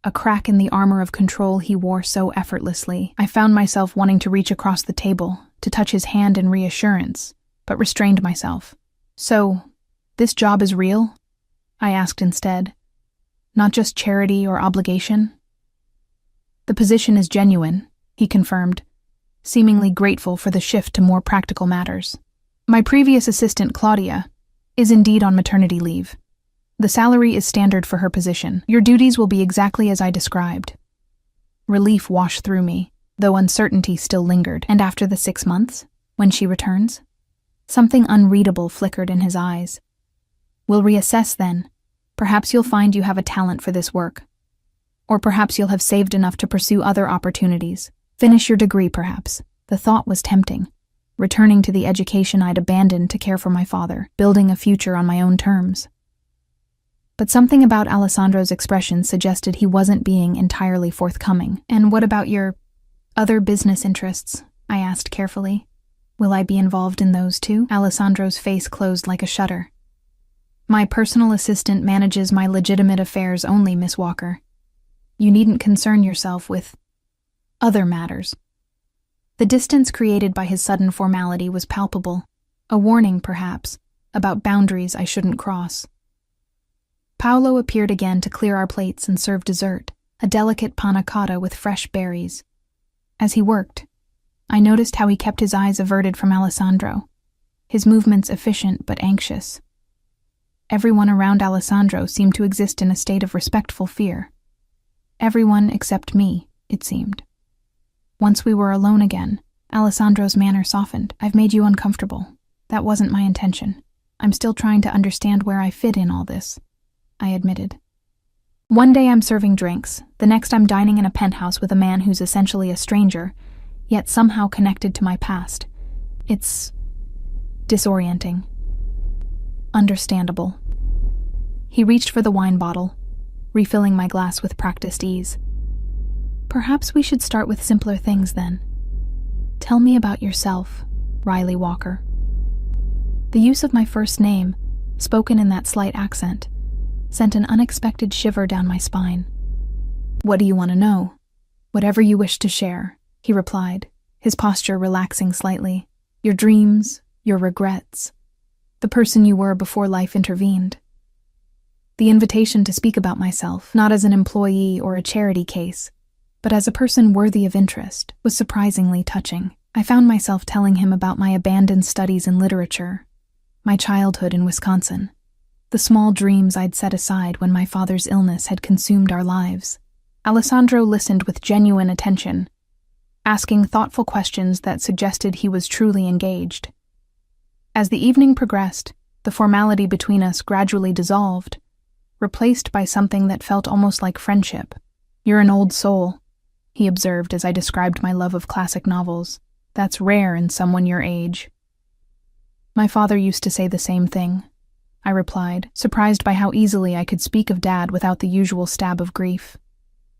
S1: A crack in the armor of control he wore so effortlessly. I found myself wanting to reach across the table, to touch his hand in reassurance, but restrained myself. "So, this job is real?" I asked instead. "Not just charity or obligation?" "The position is genuine," he confirmed, seemingly grateful for the shift to more practical matters. "My previous assistant, Claudia, is indeed on maternity leave. The salary is standard for her position. Your duties will be exactly as I described." Relief washed through me, though uncertainty still lingered. "And after the 6 months, when she returns?" Something unreadable flickered in his eyes. "We'll reassess then. Perhaps you'll find you have a talent for this work. Or perhaps you'll have saved enough to pursue other opportunities. Finish your degree, perhaps." The thought was tempting. Returning to the education I'd abandoned to care for my father, building a future on my own terms. But something about Alessandro's expression suggested he wasn't being entirely forthcoming. "And what about your other business interests?" I asked carefully. "Will I be involved in those too?" Alessandro's face closed like a shutter. "My personal assistant manages my legitimate affairs only, Miss Walker. You needn't concern yourself with other matters." The distance created by his sudden formality was palpable, a warning, perhaps, about boundaries I shouldn't cross. Paolo appeared again to clear our plates and serve dessert, a delicate panna cotta with fresh berries. As he worked, I noticed how he kept his eyes averted from Alessandro, his movements efficient but anxious. Everyone around Alessandro seemed to exist in a state of respectful fear. Everyone except me, it seemed. Once we were alone again, Alessandro's manner softened. "I've made you uncomfortable. That wasn't my intention. I'm still trying to understand where I fit in all this," I admitted. "One day I'm serving drinks, the next I'm dining in a penthouse with a man who's essentially a stranger, yet somehow connected to my past. It's disorienting. Understandable." He reached for the wine bottle, refilling my glass with practiced ease. "Perhaps we should start with simpler things then. Tell me about yourself, Riley Walker." The use of my first name, spoken in that slight accent, sent an unexpected shiver down my spine. "What do you want to know?" "Whatever you wish to share," he replied, his posture relaxing slightly. "Your dreams, your regrets, the person you were before life intervened." The invitation to speak about myself, not as an employee or a charity case, but as a person worthy of interest, was surprisingly touching. I found myself telling him about my abandoned studies in literature, my childhood in Wisconsin, the small dreams I'd set aside when my father's illness had consumed our lives. Alessandro listened with genuine attention, asking thoughtful questions that suggested he was truly engaged. As the evening progressed, the formality between us gradually dissolved, replaced by something that felt almost like friendship. "You're an old soul," he observed as I described my love of classic novels. "That's rare in someone your age." "My father used to say the same thing," I replied, surprised by how easily I could speak of Dad without the usual stab of grief.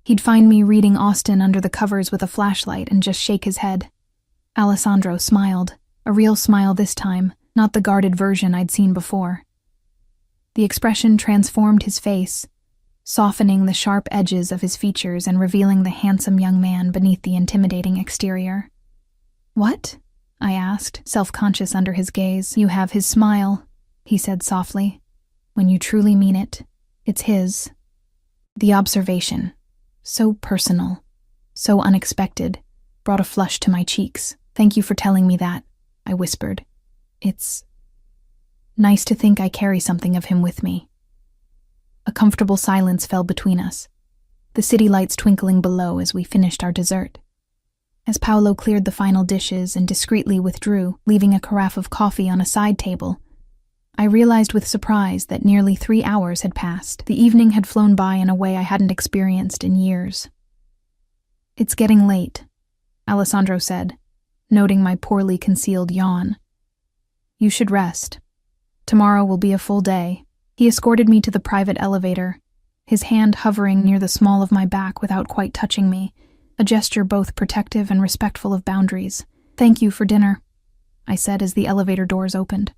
S1: He'd find me reading Austen under the covers with a flashlight and just shake his head. Alessandro smiled, a real smile this time, not the guarded version I'd seen before. The expression transformed his face, softening the sharp edges of his features and revealing the handsome young man beneath the intimidating exterior. "What?" I asked, self-conscious under his gaze. "You have his smile," he said softly. "When you truly mean it, it's his." The observation, so personal, so unexpected, brought a flush to my cheeks. "Thank you for telling me that," I whispered. "It's nice to think I carry something of him with me." A comfortable silence fell between us, the city lights twinkling below as we finished our dessert. As Paolo cleared the final dishes and discreetly withdrew, leaving a carafe of coffee on a side table, I realized with surprise that nearly 3 hours had passed. The evening had flown by in a way I hadn't experienced in years. "It's getting late," Alessandro said, noting my poorly concealed yawn. "You should rest. Tomorrow will be a full day." He escorted me to the private elevator, his hand hovering near the small of my back without quite touching me, a gesture both protective and respectful of boundaries. "Thank you for dinner," I said as the elevator doors opened.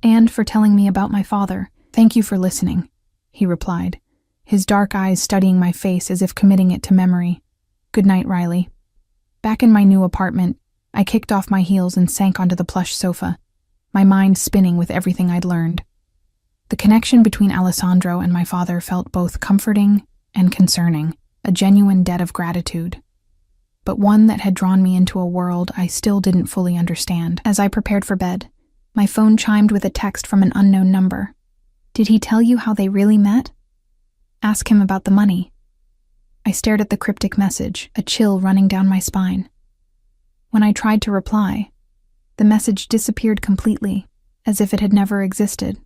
S1: "And for telling me about my father. Thank you for listening," he replied, his dark eyes studying my face as if committing it to memory. "Good night, Riley." Back in my new apartment, I kicked off my heels and sank onto the plush sofa, my mind spinning with everything I'd learned. The connection between Alessandro and my father felt both comforting and concerning, a genuine debt of gratitude, but one that had drawn me into a world I still didn't fully understand. As I prepared for bed, my phone chimed with a text from an unknown number. "Did he tell you how they really met? Ask him about the money." I stared at the cryptic message, a chill running down my spine. When I tried to reply, the message disappeared completely, as if it had never existed.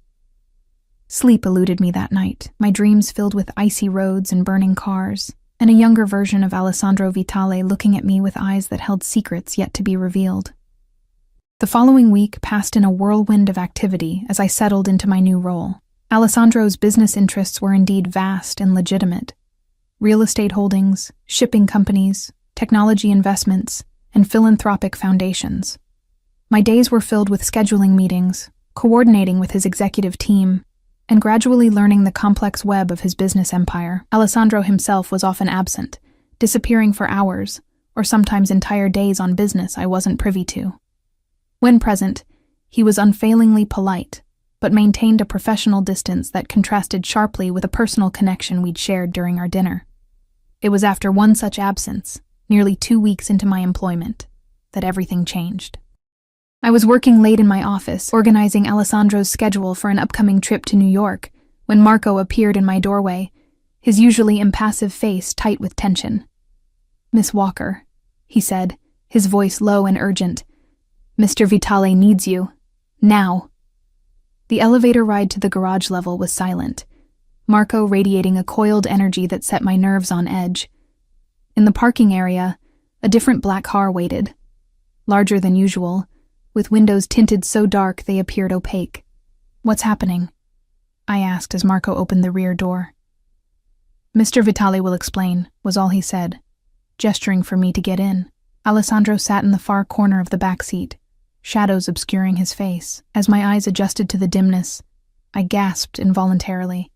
S1: Sleep eluded me that night, my dreams filled with icy roads and burning cars, and a younger version of Alessandro Vitale looking at me with eyes that held secrets yet to be revealed. The following week passed in a whirlwind of activity as I settled into my new role. Alessandro's business interests were indeed vast and legitimate. Real estate holdings, shipping companies, technology investments, and philanthropic foundations. My days were filled with scheduling meetings, coordinating with his executive team, and gradually learning the complex web of his business empire. Alessandro himself was often absent, disappearing for hours, or sometimes entire days on business I wasn't privy to. When present, he was unfailingly polite, but maintained a professional distance that contrasted sharply with a personal connection we'd shared during our dinner. It was after one such absence, nearly 2 weeks into my employment, that everything changed. I was working late in my office, organizing Alessandro's schedule for an upcoming trip to New York, when Marco appeared in my doorway, his usually impassive face tight with tension. "Miss Walker," he said, his voice low and urgent. "Mr. Vitale needs you. Now." The elevator ride to the garage level was silent, Marco radiating a coiled energy that set my nerves on edge. In the parking area, a different black car waited, larger than usual, with windows tinted so dark they appeared opaque. "What's happening?" I asked as Marco opened the rear door. "Mr. Vitale will explain," was all he said, gesturing for me to get in. Alessandro sat in the far corner of the back seat, shadows obscuring his face. As my eyes adjusted to the dimness, I gasped involuntarily.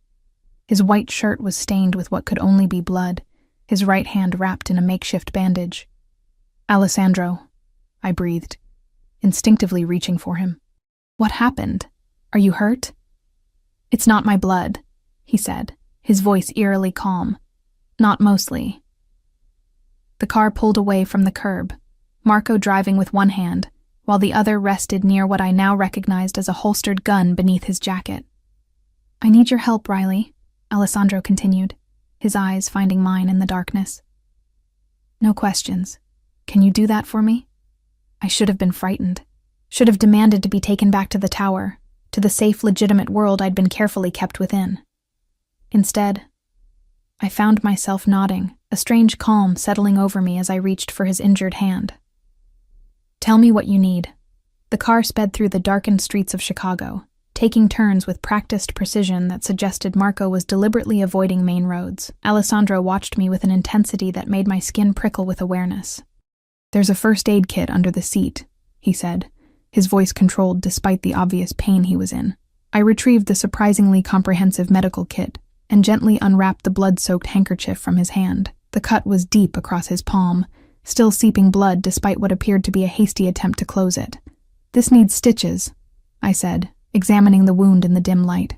S1: His white shirt was stained with what could only be blood, his right hand wrapped in a makeshift bandage. "Alessandro," I breathed, instinctively reaching for him. "What happened? Are you hurt?" "It's not my blood," he said, his voice eerily calm. "Not mostly." The car pulled away from the curb, Marco driving with one hand, while the other rested near what I now recognized as a holstered gun beneath his jacket. "I need your help, Riley," Alessandro continued, his eyes finding mine in the darkness. "No questions. Can you do that for me?" I should have been frightened, should have demanded to be taken back to the tower, to the safe, legitimate world I'd been carefully kept within. Instead, I found myself nodding, a strange calm settling over me as I reached for his injured hand. "Tell me what you need." The car sped through the darkened streets of Chicago, taking turns with practiced precision that suggested Marco was deliberately avoiding main roads. Alessandro watched me with an intensity that made my skin prickle with awareness. "There's a first aid kit under the seat," he said, his voice controlled despite the obvious pain he was in. I retrieved the surprisingly comprehensive medical kit and gently unwrapped the blood-soaked handkerchief from his hand. The cut was deep across his palm, still seeping blood despite what appeared to be a hasty attempt to close it. "This needs stitches," I said, examining the wound in the dim light.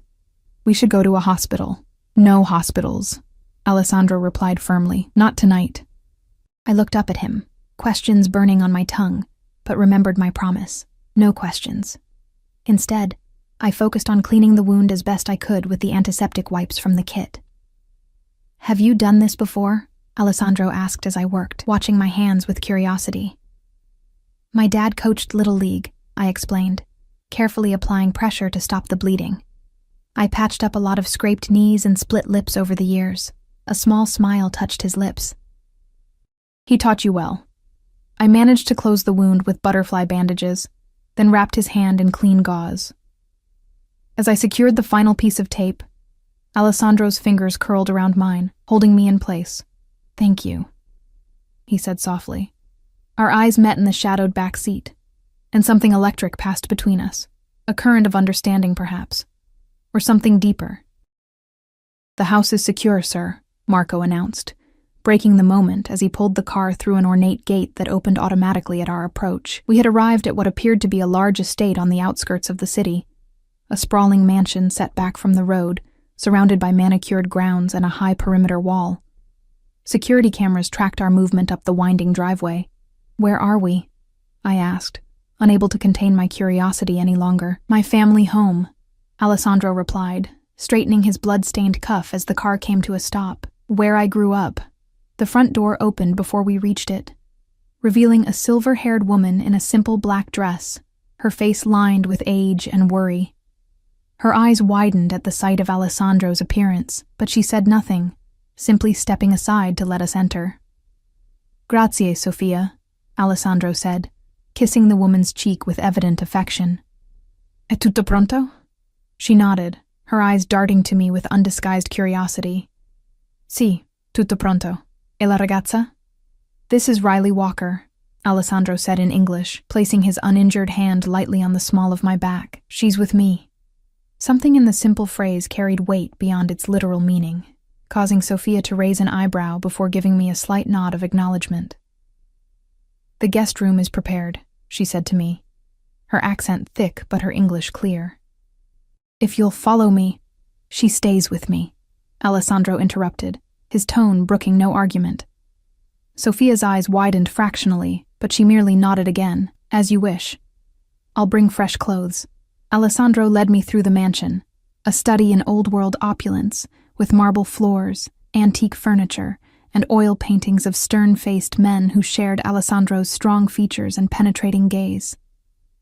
S1: "We should go to a hospital." "No hospitals," Alessandro replied firmly. "Not tonight." I looked up at him, questions burning on my tongue, but remembered my promise. No questions. Instead, I focused on cleaning the wound as best I could with the antiseptic wipes from the kit. "Have you done this before?" Alessandro asked as I worked, watching my hands with curiosity. "My dad coached Little League," I explained, carefully applying pressure to stop the bleeding. "I patched up a lot of scraped knees and split lips over the years." A small smile touched his lips. "He taught you well." I managed to close the wound with butterfly bandages, then wrapped his hand in clean gauze. As I secured the final piece of tape, Alessandro's fingers curled around mine, holding me in place. "Thank you." he said softly. Our eyes met in the shadowed back seat, and something electric passed between us. A current of understanding, perhaps. Or something deeper. The house is secure, sir, Marco announced, breaking the moment as he pulled the car through an ornate gate that opened automatically at our approach. We had arrived at what appeared to be a large estate on the outskirts of the city, a sprawling mansion set back from the road, surrounded by manicured grounds and a high perimeter wall. Security cameras tracked our movement up the winding driveway. Where are we? I asked, unable to contain my curiosity any longer. My family home, Alessandro replied, straightening his blood-stained cuff as the car came to a stop. Where I grew up. The front door opened before we reached it, revealing a silver-haired woman in a simple black dress, her face lined with age and worry. Her eyes widened at the sight of Alessandro's appearance, but she said nothing, simply stepping aside to let us enter. Grazie, Sofia, Alessandro said, kissing the woman's cheek with evident affection. È tutto pronto? She nodded, her eyes darting to me with undisguised curiosity. Sì, tutto pronto. E la ragazza? This is Riley Walker, Alessandro said in English, placing his uninjured hand lightly on the small of my back. She's with me. Something in the simple phrase carried weight beyond its literal meaning, causing Sophia to raise an eyebrow before giving me a slight nod of acknowledgement. The guest room is prepared, she said to me, her accent thick but her English clear. If you'll follow me, she stays with me, Alessandro interrupted, his tone brooking no argument. Sophia's eyes widened fractionally, but she merely nodded again. As you wish. I'll bring fresh clothes. Alessandro led me through the mansion, a study in old-world opulence, with marble floors, antique furniture, and oil paintings of stern-faced men who shared Alessandro's strong features and penetrating gaze.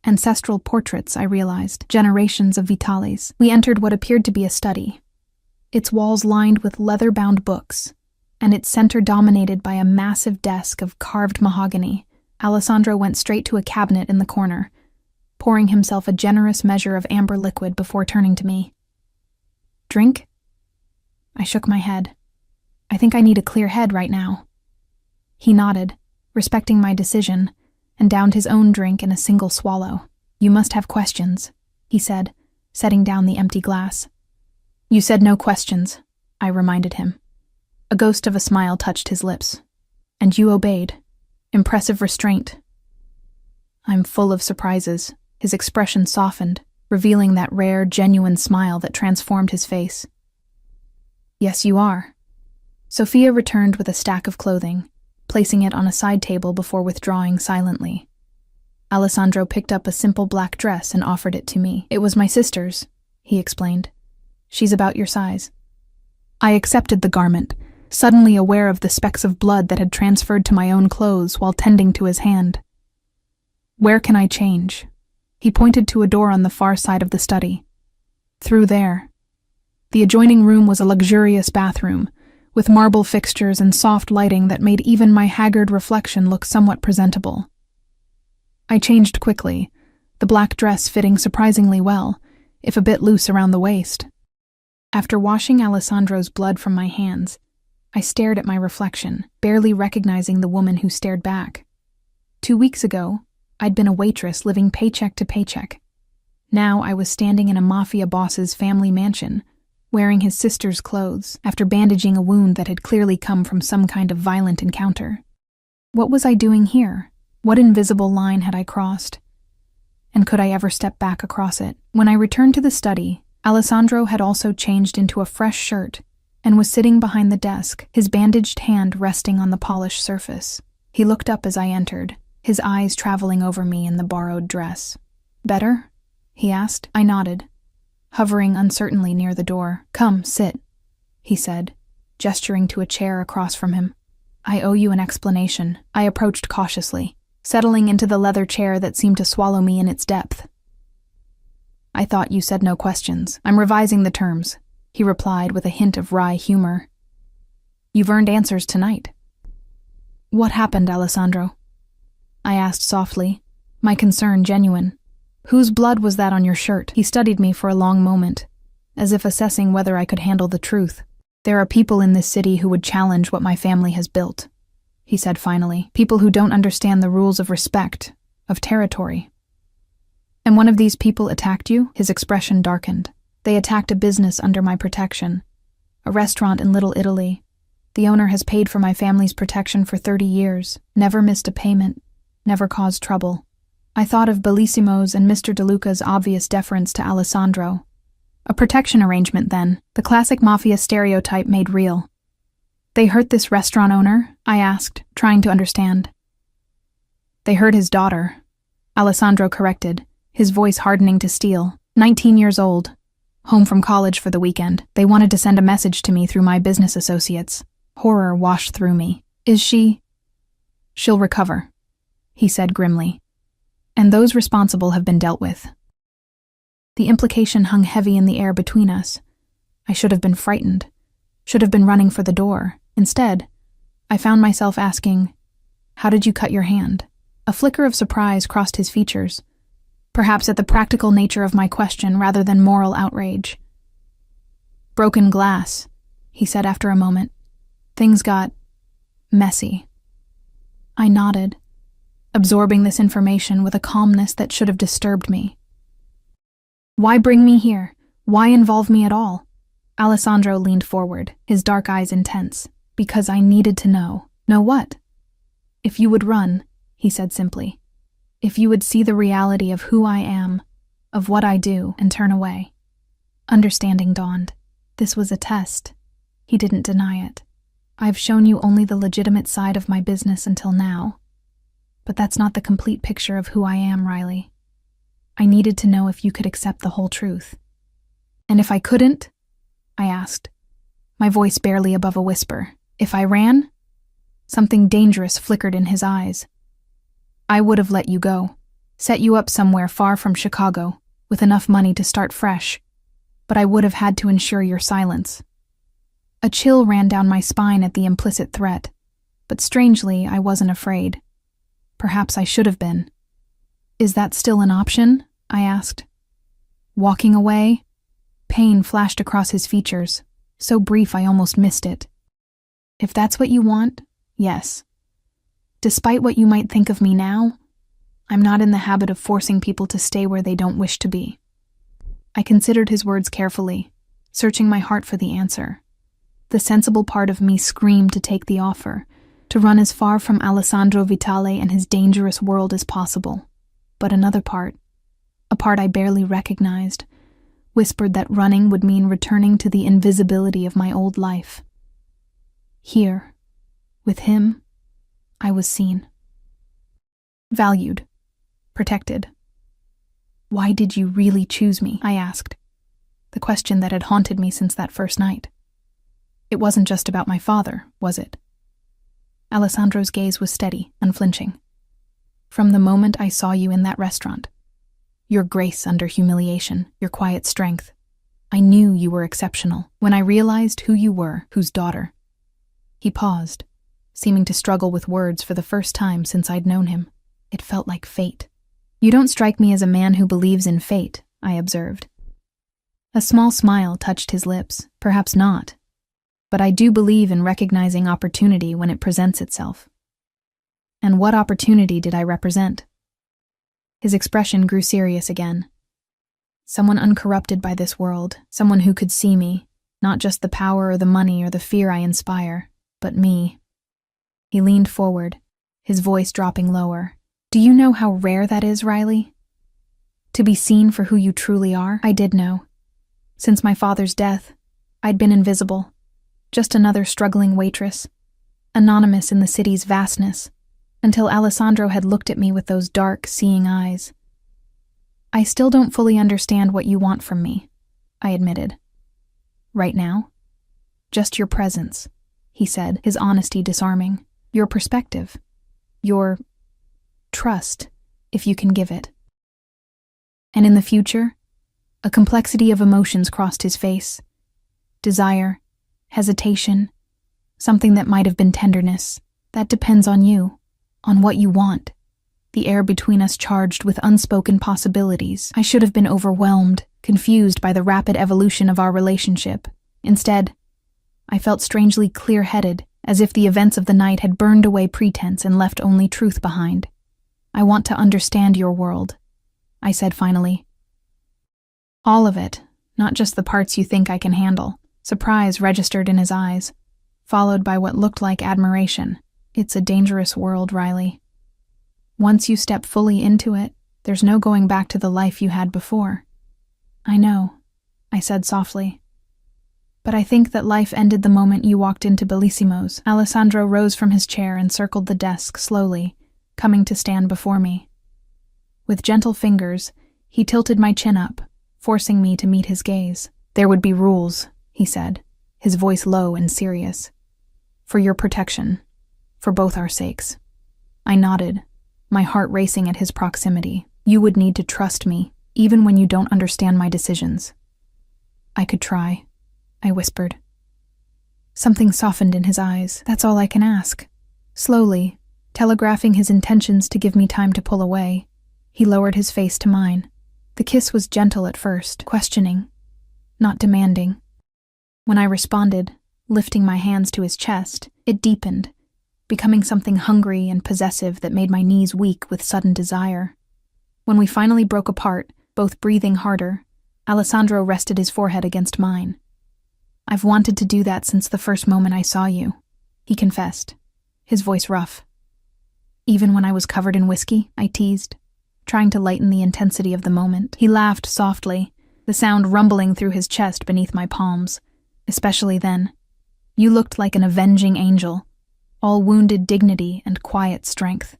S1: Ancestral portraits, I realized, generations of Vitales. We entered what appeared to be a study, its walls lined with leather-bound books, and its center dominated by a massive desk of carved mahogany. Alessandro went straight to a cabinet in the corner, pouring himself a generous measure of amber liquid before turning to me. Drink? I shook my head. I think I need a clear head right now. He nodded, respecting my decision, and downed his own drink in a single swallow. You must have questions, he said, setting down the empty glass. You said no questions, I reminded him. A ghost of a smile touched his lips. And you obeyed. Impressive restraint. I'm full of surprises. His expression softened, revealing that rare, genuine smile that transformed his face. Yes, you are. Sophia returned with a stack of clothing, placing it on a side table before withdrawing silently. Alessandro picked up a simple black dress and offered it to me. It was my sister's, he explained. She's about your size. I accepted the garment, suddenly aware of the specks of blood that had transferred to my own clothes while tending to his hand. Where can I change? He pointed to a door on the far side of the study. Through there. The adjoining room was a luxurious bathroom, with marble fixtures and soft lighting that made even my haggard reflection look somewhat presentable. I changed quickly, the black dress fitting surprisingly well, if a bit loose around the waist. After washing Alessandro's blood from my hands, I stared at my reflection, barely recognizing the woman who stared back. 2 weeks ago, I'd been a waitress living paycheck to paycheck. Now I was standing in a Mafia boss's family mansion, wearing his sister's clothes after bandaging a wound that had clearly come from some kind of violent encounter. What was I doing here? What invisible line had I crossed? And could I ever step back across it? When I returned to the study, Alessandro had also changed into a fresh shirt and was sitting behind the desk, his bandaged hand resting on the polished surface. He looked up as I entered, his eyes traveling over me in the borrowed dress. Better? He asked. I nodded, hovering uncertainly near the door. Come, sit, he said, gesturing to a chair across from him. I owe you an explanation. I approached cautiously, settling into the leather chair that seemed to swallow me in its depth. I thought you said no questions. I'm revising the terms, he replied with a hint of wry humor. You've earned answers tonight. What happened, Alessandro? I asked softly, my concern genuine. Whose blood was that on your shirt? He studied me for a long moment, as if assessing whether I could handle the truth. There are people in this city who would challenge what my family has built, he said finally. People who don't understand the rules of respect, of territory. And one of these people attacked you? His expression darkened. They attacked a business under my protection. A restaurant in Little Italy. The owner has paid for my family's protection for 30 years, never missed a payment, never caused trouble. I thought of Bellissimo's and Mr. DeLuca's obvious deference to Alessandro. A protection arrangement, then, the classic Mafia stereotype made real. They hurt this restaurant owner? I asked, trying to understand. They hurt his daughter, Alessandro corrected, his voice hardening to steel. 19 years old, home from college for the weekend. They wanted to send a message to me through my business associates. Horror washed through me. Is she? She'll recover, he said grimly. And those responsible have been dealt with. The implication hung heavy in the air between us. I should have been frightened, should have been running for the door. Instead, I found myself asking, "How did you cut your hand?" A flicker of surprise crossed his features, perhaps at the practical nature of my question rather than moral outrage. "Broken glass," he said after a moment. "Things got messy." I nodded, absorbing this information with a calmness that should have disturbed me. "Why bring me here? Why involve me at all?" Alessandro leaned forward, his dark eyes intense. "Because I needed to know." "Know what?" "If you would run," he said simply. "If you would see the reality of who I am, of what I do, and turn away." Understanding dawned. This was a test. He didn't deny it. "I've shown you only the legitimate side of my business until now. But that's not the complete picture of who I am, Riley. I needed to know if you could accept the whole truth." "And if I couldn't?" I asked, my voice barely above a whisper. "If I ran?" Something dangerous flickered in his eyes. "I would have let you go, set you up somewhere far from Chicago, with enough money to start fresh, but I would have had to ensure your silence." A chill ran down my spine at the implicit threat, but strangely, I wasn't afraid. Perhaps I should have been. "Is that still an option?" I asked. Walking away? Pain flashed across his features, so brief I almost missed it. "If that's what you want, yes. Despite what you might think of me now, I'm not in the habit of forcing people to stay where they don't wish to be." I considered his words carefully, searching my heart for the answer. The sensible part of me screamed to take the offer, to run as far from Alessandro Vitale and his dangerous world as possible. But another part, a part I barely recognized, whispered that running would mean returning to the invisibility of my old life. Here, with him, I was seen. Valued. Protected. "Why did you really choose me?" I asked, the question that had haunted me since that first night. "It wasn't just about my father, was it?" Alessandro's gaze was steady, unflinching. "From the moment I saw you in that restaurant, your grace under humiliation, your quiet strength, I knew you were exceptional. When I realized who you were, whose daughter." He paused, seeming to struggle with words for the first time since I'd known him. It felt like fate. "You don't strike me as a man who believes in fate," I observed. A small smile touched his lips. "Perhaps not. But I do believe in recognizing opportunity when it presents itself." "And what opportunity did I represent?" His expression grew serious again. "Someone uncorrupted by this world, someone who could see me, not just the power or the money or the fear I inspire, but me." He leaned forward, his voice dropping lower. "Do you know how rare that is, Riley? To be seen for who you truly are?" I did know. Since my father's death, I'd been invisible, just another struggling waitress, anonymous in the city's vastness, until Alessandro had looked at me with those dark, seeing eyes. "I still don't fully understand what you want from me," I admitted. "Right now? Just your presence," he said, his honesty disarming. "Your perspective. Your trust, if you can give it." And in the future, a complexity of emotions crossed his face. Desire, hesitation, something that might have been tenderness. "That depends on you, on what you want." The air between us charged with unspoken possibilities. I should have been overwhelmed, confused by the rapid evolution of our relationship. Instead, I felt strangely clear-headed, as if the events of the night had burned away pretense and left only truth behind. "I want to understand your world," I said finally. "All of it, not just the parts you think I can handle." Surprise registered in his eyes, followed by what looked like admiration. "It's a dangerous world, Riley. Once you step fully into it, there's no going back to the life you had before." "I know," I said softly. "But I think that life ended the moment you walked into Bellissimo's." Alessandro rose from his chair and circled the desk slowly, coming to stand before me. With gentle fingers, he tilted my chin up, forcing me to meet his gaze. "There would be rules," he said, his voice low and serious. "For your protection, for both our sakes." I nodded, my heart racing at his proximity. "You would need to trust me, even when you don't understand my decisions." "I could try," I whispered. Something softened in his eyes. "That's all I can ask." Slowly, telegraphing his intentions to give me time to pull away, he lowered his face to mine. The kiss was gentle at first, questioning, not demanding. When I responded, lifting my hands to his chest, it deepened, becoming something hungry and possessive that made my knees weak with sudden desire. When we finally broke apart, both breathing harder, Alessandro rested his forehead against mine. "I've wanted to do that since the first moment I saw you," he confessed, his voice rough. "Even when I was covered in whiskey," I teased, trying to lighten the intensity of the moment. He laughed softly, the sound rumbling through his chest beneath my palms. "Especially then. You looked like an avenging angel, all wounded dignity and quiet strength."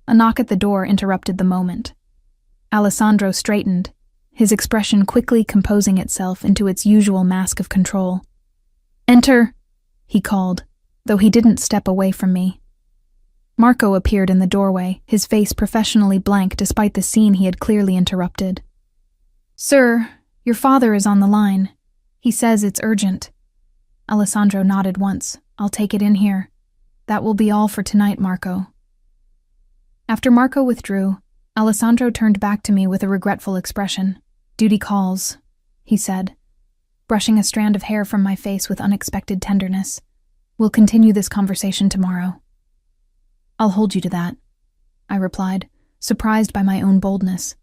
S1: A knock at the door interrupted the moment. Alessandro straightened, his expression quickly composing itself into its usual mask of control. "Enter," he called, though he didn't step away from me. Marco appeared in the doorway, his face professionally blank despite the scene he had clearly interrupted. "Sir, your father is on the line. He says it's urgent." Alessandro nodded once. "I'll take it in here. That will be all for tonight, Marco." After Marco withdrew, Alessandro turned back to me with a regretful expression. "Duty calls," he said, brushing a strand of hair from my face with unexpected tenderness. "We'll continue this conversation tomorrow." "I'll hold you to that," I replied, surprised by my own boldness.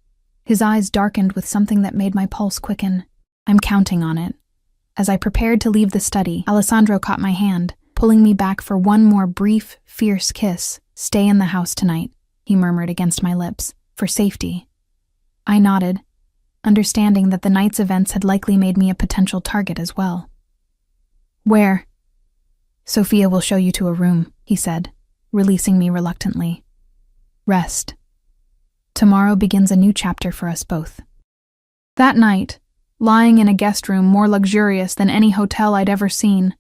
S1: His eyes darkened with something that made my pulse quicken. "I'm counting on it." As I prepared to leave the study, Alessandro caught my hand, pulling me back for one more brief, fierce kiss. "Stay in the house tonight," he murmured against my lips, "for safety." I nodded, understanding that the night's events had likely made me a potential target as well. "Where?" "Sophia will show you to a room," he said, releasing me reluctantly. "Rest. Tomorrow begins a new chapter for us both." That night, lying in a guest room more luxurious than any hotel I'd ever seen,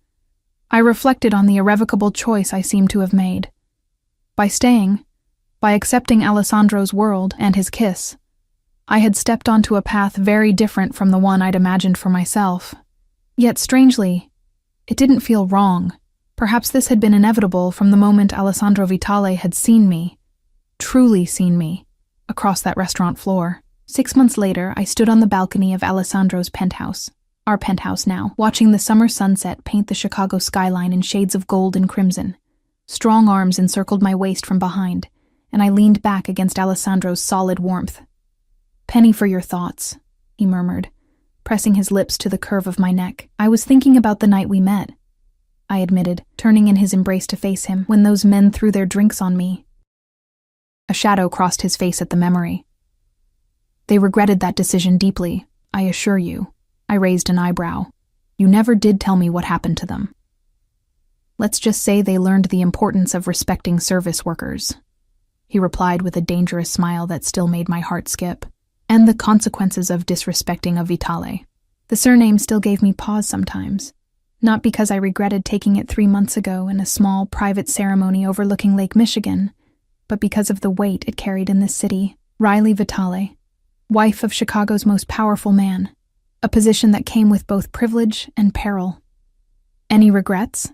S1: I reflected on the irrevocable choice I seemed to have made. By staying, by accepting Alessandro's world and his kiss, I had stepped onto a path very different from the one I'd imagined for myself. Yet strangely, it didn't feel wrong. Perhaps this had been inevitable from the moment Alessandro Vitale had seen me, truly seen me, across that restaurant floor. 6 months later, I stood on the balcony of Alessandro's penthouse, our penthouse now, watching the summer sunset paint the Chicago skyline in shades of gold and crimson. Strong arms encircled my waist from behind, and I leaned back against Alessandro's solid warmth. "Penny for your thoughts," he murmured, pressing his lips to the curve of my neck. "I was thinking about the night we met," I admitted, turning in his embrace to face him, "when those men threw their drinks on me." A shadow crossed his face at the memory. "They regretted that decision deeply, I assure you." I raised an eyebrow. "You never did tell me what happened to them." "Let's just say they learned the importance of respecting service workers," he replied with a dangerous smile that still made my heart skip, "and the consequences of disrespecting a Vitale." The surname still gave me pause sometimes, not because I regretted taking it 3 months ago in a small, private ceremony overlooking Lake Michigan, but because of the weight it carried in this city. Riley Vitale, wife of Chicago's most powerful man, a position that came with both privilege and peril. "Any regrets?"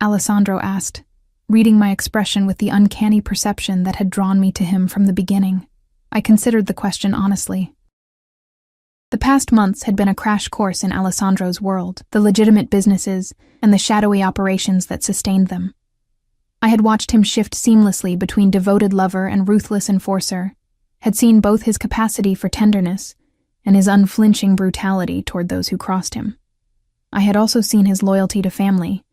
S1: Alessandro asked, reading my expression with the uncanny perception that had drawn me to him from the beginning. I considered the question honestly. The past months had been a crash course in Alessandro's world, the legitimate businesses, and the shadowy operations that sustained them. I had watched him shift seamlessly between devoted lover and ruthless enforcer, had seen both his capacity for tenderness and his unflinching brutality toward those who crossed him. I had also seen his loyalty to family,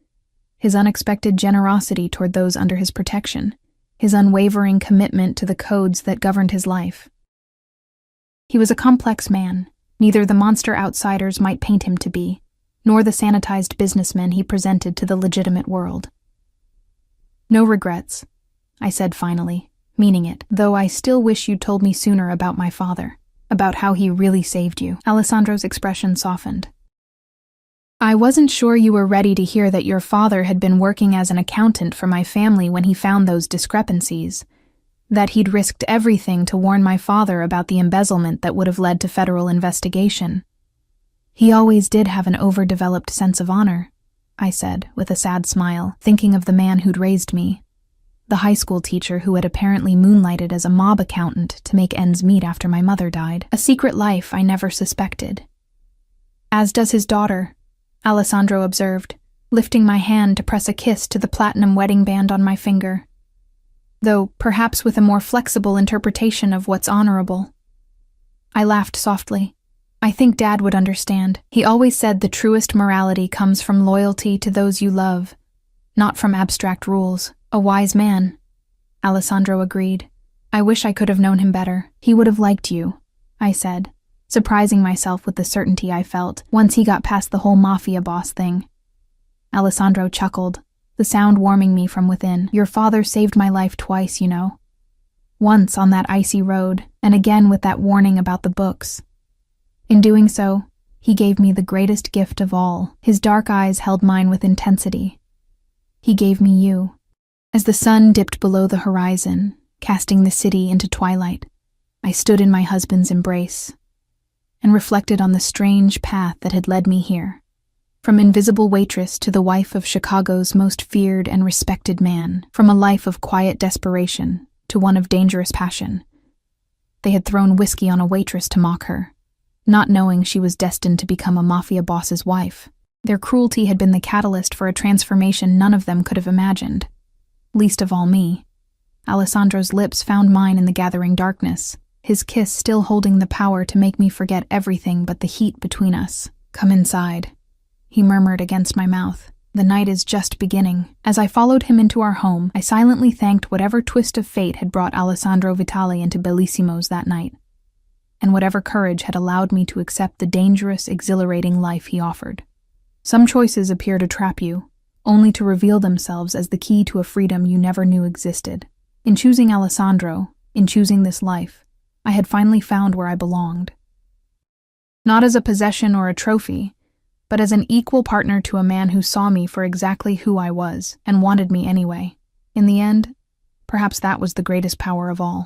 S1: his unexpected generosity toward those under his protection, his unwavering commitment to the codes that governed his life. He was a complex man, neither the monster outsiders might paint him to be, nor the sanitized businessman he presented to the legitimate world. "No regrets," I said finally, meaning it, "though I still wish you'd told me sooner about my father, about how he really saved you." Alessandro's expression softened. "I wasn't sure you were ready to hear that your father had been working as an accountant for my family when he found those discrepancies, that he'd risked everything to warn my father about the embezzlement that would have led to federal investigation. He always did have an overdeveloped sense of honor," I said, with a sad smile, thinking of the man who'd raised me, the high school teacher who had apparently moonlighted as a mob accountant to make ends meet after my mother died, a secret life I never suspected. "As does his daughter," Alessandro observed, lifting my hand to press a kiss to the platinum wedding band on my finger, though perhaps with a more flexible interpretation of what's honorable. I laughed softly. "I think Dad would understand. He always said the truest morality comes from loyalty to those you love, not from abstract rules. A wise man," Alessandro agreed. "I wish I could have known him better. He would have liked you," I said, surprising myself with the certainty I felt once he got past the whole Mafia boss thing. Alessandro chuckled, the sound warming me from within. "Your father saved my life twice, you know. Once on that icy road, and again with that warning about the books. In doing so, he gave me the greatest gift of all." His dark eyes held mine with intensity. "He gave me you." As the sun dipped below the horizon, casting the city into twilight, I stood in my husband's embrace and reflected on the strange path that had led me here. From invisible waitress to the wife of Chicago's most feared and respected man, from a life of quiet desperation to one of dangerous passion. They had thrown whiskey on a waitress to mock her, not knowing she was destined to become a Mafia boss's wife. Their cruelty had been the catalyst for a transformation none of them could have imagined. Least of all me. Alessandro's lips found mine in the gathering darkness, his kiss still holding the power to make me forget everything but the heat between us. "Come inside," he murmured against my mouth. "The night is just beginning." As I followed him into our home, I silently thanked whatever twist of fate had brought Alessandro Vitali into Bellissimo's that night, and whatever courage had allowed me to accept the dangerous, exhilarating life he offered. Some choices appear to trap you, only to reveal themselves as the key to a freedom you never knew existed. In choosing Alessandro, in choosing this life, I had finally found where I belonged. Not as a possession or a trophy, but as an equal partner to a man who saw me for exactly who I was and wanted me anyway. In the end, perhaps that was the greatest power of all.